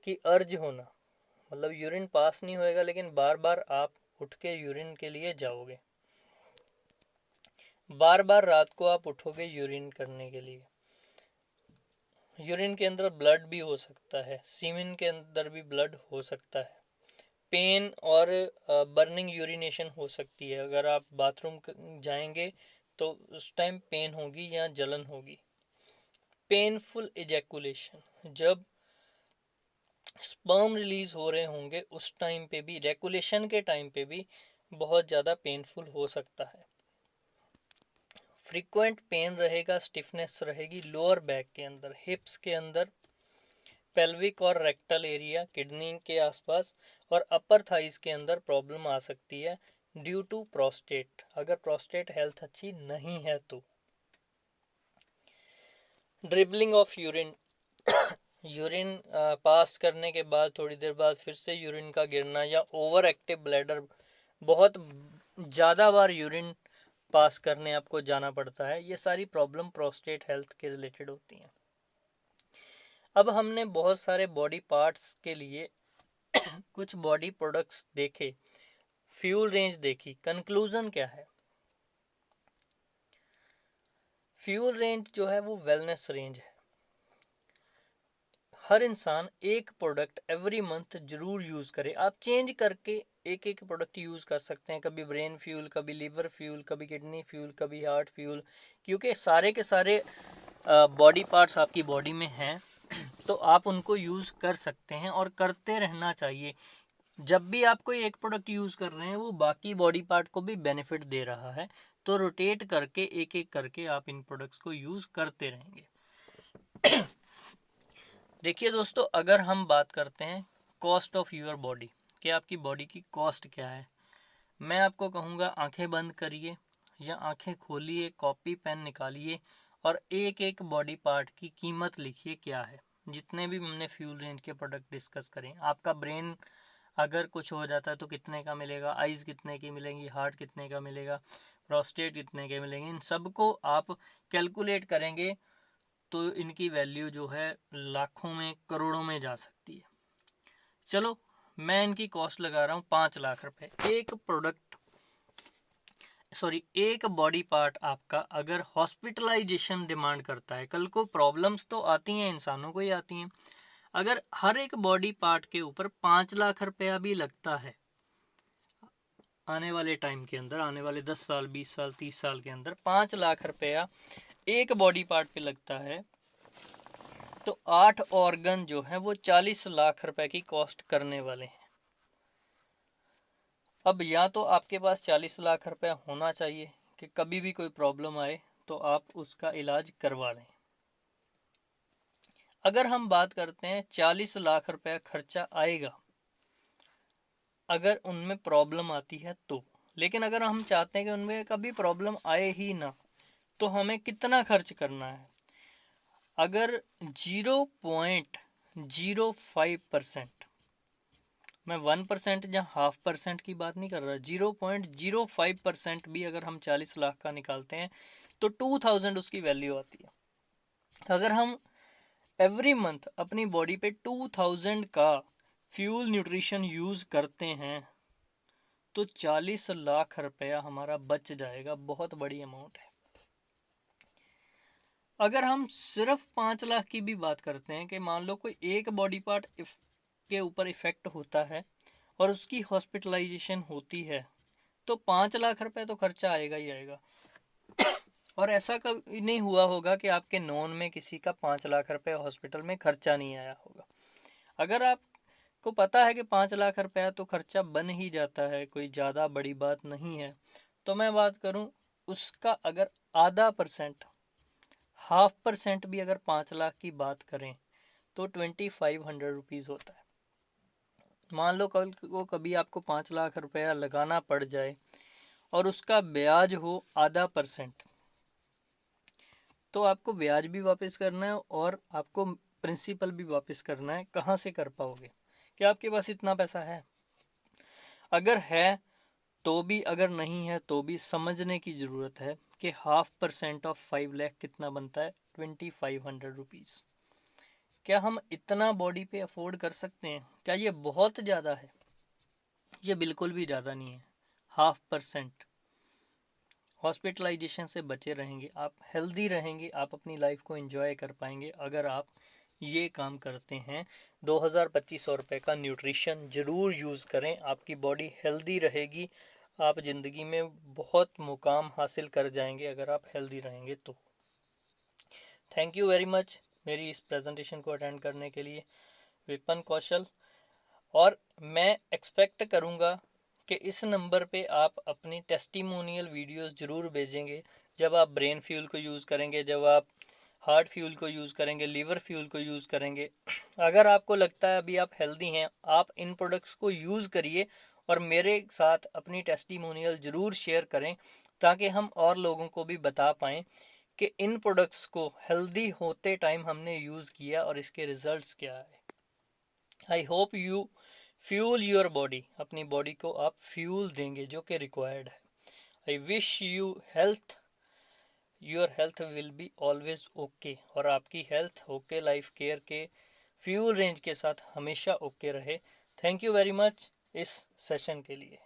की अर्ज होना, मतलब यूरिन पास नहीं होएगा लेकिन बार बार आप उठ के यूरिन के लिए जाओगे, बार बार रात को आप उठोगे यूरिन करने के लिए, यूरिन के अंदर ब्लड भी हो सकता है, सीमेन के अंदर भी ब्लड हो सकता है, पेन और बर्निंग यूरिनेशन हो सकती है, अगर आप बाथरूम जाएंगे तो उस टाइम पेन होगी या जलन होगी। पेनफुल इजैकुलेशन, जब स्पर्म रिलीज हो रहे होंगे उस टाइम पे भी, इजैकुलेशन के टाइम पे भी बहुत ज़्यादा पेनफुल हो सकता है। फ्रीक्वेंट पेन रहेगा, स्टिफनेस रहेगी लोअर बैक के अंदर, हिप्स के अंदर, पेल्विक और रेक्टल एरिया, किडनी के आसपास, और अपर थाइज के अंदर प्रॉब्लम आ सकती है ड्यू टू प्रोस्टेट, अगर प्रोस्टेट हेल्थ अच्छी नहीं है तो। Dribbling of urine, urine pass करने के बाद थोड़ी देर बाद फिर से यूरिन का गिरना, या ओवर एक्टिव ब्लैडर, बहुत ज़्यादा बार यूरिन पास करने आपको जाना पड़ता है, ये सारी प्रॉब्लम प्रोस्टेट हेल्थ के रिलेटेड होती हैं। अब हमने बहुत सारे बॉडी पार्ट्स के लिए कुछ बॉडी प्रोडक्ट्स देखे, फ्यूल रेंज देखी, कंक्लूजन क्या है? फ्यूल रेंज जो है वो वेलनेस रेंज है। हर इंसान एक प्रोडक्ट एवरी मंथ जरूर यूज करे, आप चेंज करके एक एक प्रोडक्ट यूज कर सकते हैं, कभी ब्रेन फ्यूल, कभी लीवर फ्यूल, कभी किडनी फ्यूल, कभी हार्ट फ्यूल, क्योंकि सारे के सारे बॉडी पार्ट्स आपकी बॉडी में हैं तो आप उनको यूज कर सकते हैं और करते रहना चाहिए। जब भी आप कोई एक प्रोडक्ट यूज कर रहे हैं वो बाकी बॉडी पार्ट को भी बेनिफिट दे रहा है, तो रोटेट करके एक एक करके आप इन प्रोडक्ट्स को यूज करते रहेंगे। देखिए दोस्तों, अगर हम बात करते हैं कॉस्ट ऑफ यूर बॉडी, कि आपकी बॉडी की कॉस्ट क्या है, मैं आपको कहूँगा आंखें बंद करिए या आंखें खोलिए, कॉपी पेन निकालिए और एक एक बॉडी पार्ट की कीमत लिखिए क्या है। जितने भी हमने फ्यूल रेंज के प्रोडक्ट डिस्कस करें, आपका ब्रेन अगर कुछ हो जाता है तो कितने का मिलेगा, आइज़ कितने की मिलेंगी, हार्ट कितने का मिलेगा, प्रोस्टेट कितने के मिलेंगे, इन सबको आप कैलकुलेट करेंगे तो इनकी वैल्यू जो है लाखों में, करोड़ों में जा सकती है। चलो, मैं इनकी कॉस्ट लगा रहा हूँ 5 लाख रुपए। एक प्रोडक्ट, सॉरी, एक बॉडी पार्ट आपका अगर हॉस्पिटलाइजेशन डिमांड करता है, कल को प्रॉब्लम्स तो आती हैं, इंसानों को ही आती हैं, अगर हर एक बॉडी पार्ट के ऊपर 5 लाख रुपया भी लगता है आने वाले टाइम के अंदर, आने वाले 10 साल, 20 साल, 30 साल के अंदर 5 लाख रुपया एक बॉडी पार्ट पे लगता है, तो 8 ऑर्गन जो है वो 40 लाख रुपए की कॉस्ट करने वाले हैं। अब या तो आपके पास 40 लाख रुपया होना चाहिए कि कभी भी कोई प्रॉब्लम आए तो आप उसका इलाज करवा लें। अगर हम बात करते हैं 40 लाख रुपया खर्चा आएगा अगर उनमें प्रॉब्लम आती है तो, लेकिन अगर हम चाहते हैं कि उनमें कभी प्रॉब्लम आए ही ना, तो हमें कितना खर्च करना है? अगर 0.05%, मैं 1% या 0.5% की बात नहीं कर रहा, 0.05% भी अगर हम 40 लाख का निकालते हैं तो 2000 उसकी वैल्यू आती है। अगर हम एवरी मंथ अपनी बॉडी पे 2000 का फ्यूल न्यूट्रिशन यूज करते हैं तो 40 लाख रुपया हमारा बच जाएगा, बहुत बड़ी अमाउंट है। अगर हम सिर्फ 5 लाख की भी बात करते हैं कि मान लो कोई एक बॉडी पार्ट के ऊपर इफेक्ट होता है और उसकी हॉस्पिटलाइजेशन होती है, तो 5 लाख रुपए तो खर्चा आएगा ही आएगा। और ऐसा कभी नहीं हुआ होगा कि आपके नॉन में किसी का 5 लाख रुपए हॉस्पिटल में खर्चा नहीं आया होगा। अगर आपको पता है कि 5 लाख रुपया तो खर्चा बन ही जाता है, कोई ज़्यादा बड़ी बात नहीं है, तो मैं बात करूं उसका अगर आधा परसेंट, 0.5% भी अगर 5 लाख की बात करें तो 2500 रुपीज़ होता है। मान लो कल को कभी आपको 5 लाख रुपया लगाना पड़ जाए और उसका ब्याज हो आधा परसेंट, तो आपको ब्याज भी वापस करना है और आपको प्रिंसिपल भी वापस करना है। कहाँ से कर पाओगे? क्या आपके पास इतना पैसा है? अगर है तो भी, अगर नहीं है तो भी समझने की ज़रूरत है कि 0.5% ऑफ 5 लाख कितना बनता है? 2500 रुपीज़। क्या हम इतना बॉडी पे अफोर्ड कर सकते हैं? क्या ये बहुत ज़्यादा है? ये बिल्कुल भी ज़्यादा नहीं है। 0.5% हॉस्पिटलाइजेशन से बचे रहेंगे, आप हेल्दी रहेंगे, आप अपनी लाइफ को एंजॉय कर पाएंगे अगर आप ये काम करते हैं। 2200 रुपये का न्यूट्रिशन ज़रूर यूज़ करें, आपकी बॉडी हेल्दी रहेगी, आप ज़िंदगी में बहुत मुकाम हासिल कर जाएंगे अगर आप हेल्दी रहेंगे तो। थैंक यू वेरी मच मेरी इस प्रेजेंटेशन को अटेंड करने के लिए, विपन कौशल। और मैं एक्सपेक्ट करूँगा कि इस नंबर पे आप अपनी टेस्टिमोनियल वीडियोस ज़रूर भेजेंगे जब आप ब्रेन फ्यूल को यूज़ करेंगे, जब आप हार्ट फ्यूल को यूज़ करेंगे, लीवर फ्यूल को यूज़ करेंगे। अगर आपको लगता है अभी आप हेल्दी हैं, आप इन प्रोडक्ट्स को यूज़ करिए और मेरे साथ अपनी टेस्टिमोनियल ज़रूर शेयर करें ताकि हम और लोगों को भी बता पाएँ कि इन प्रोडक्ट्स को हेल्दी होते टाइम हमने यूज़ किया और इसके रिजल्ट्स क्या है। I hope you fuel your body, अपनी बॉडी को आप फ्यूल देंगे जो कि रिक्वायर्ड है। I wish you health, your health will be always okay, और आपकी हेल्थ ओके लाइफ केयर के फ्यूल रेंज के साथ हमेशा ओके रहे। थैंक यू वेरी मच इस सेशन के लिए।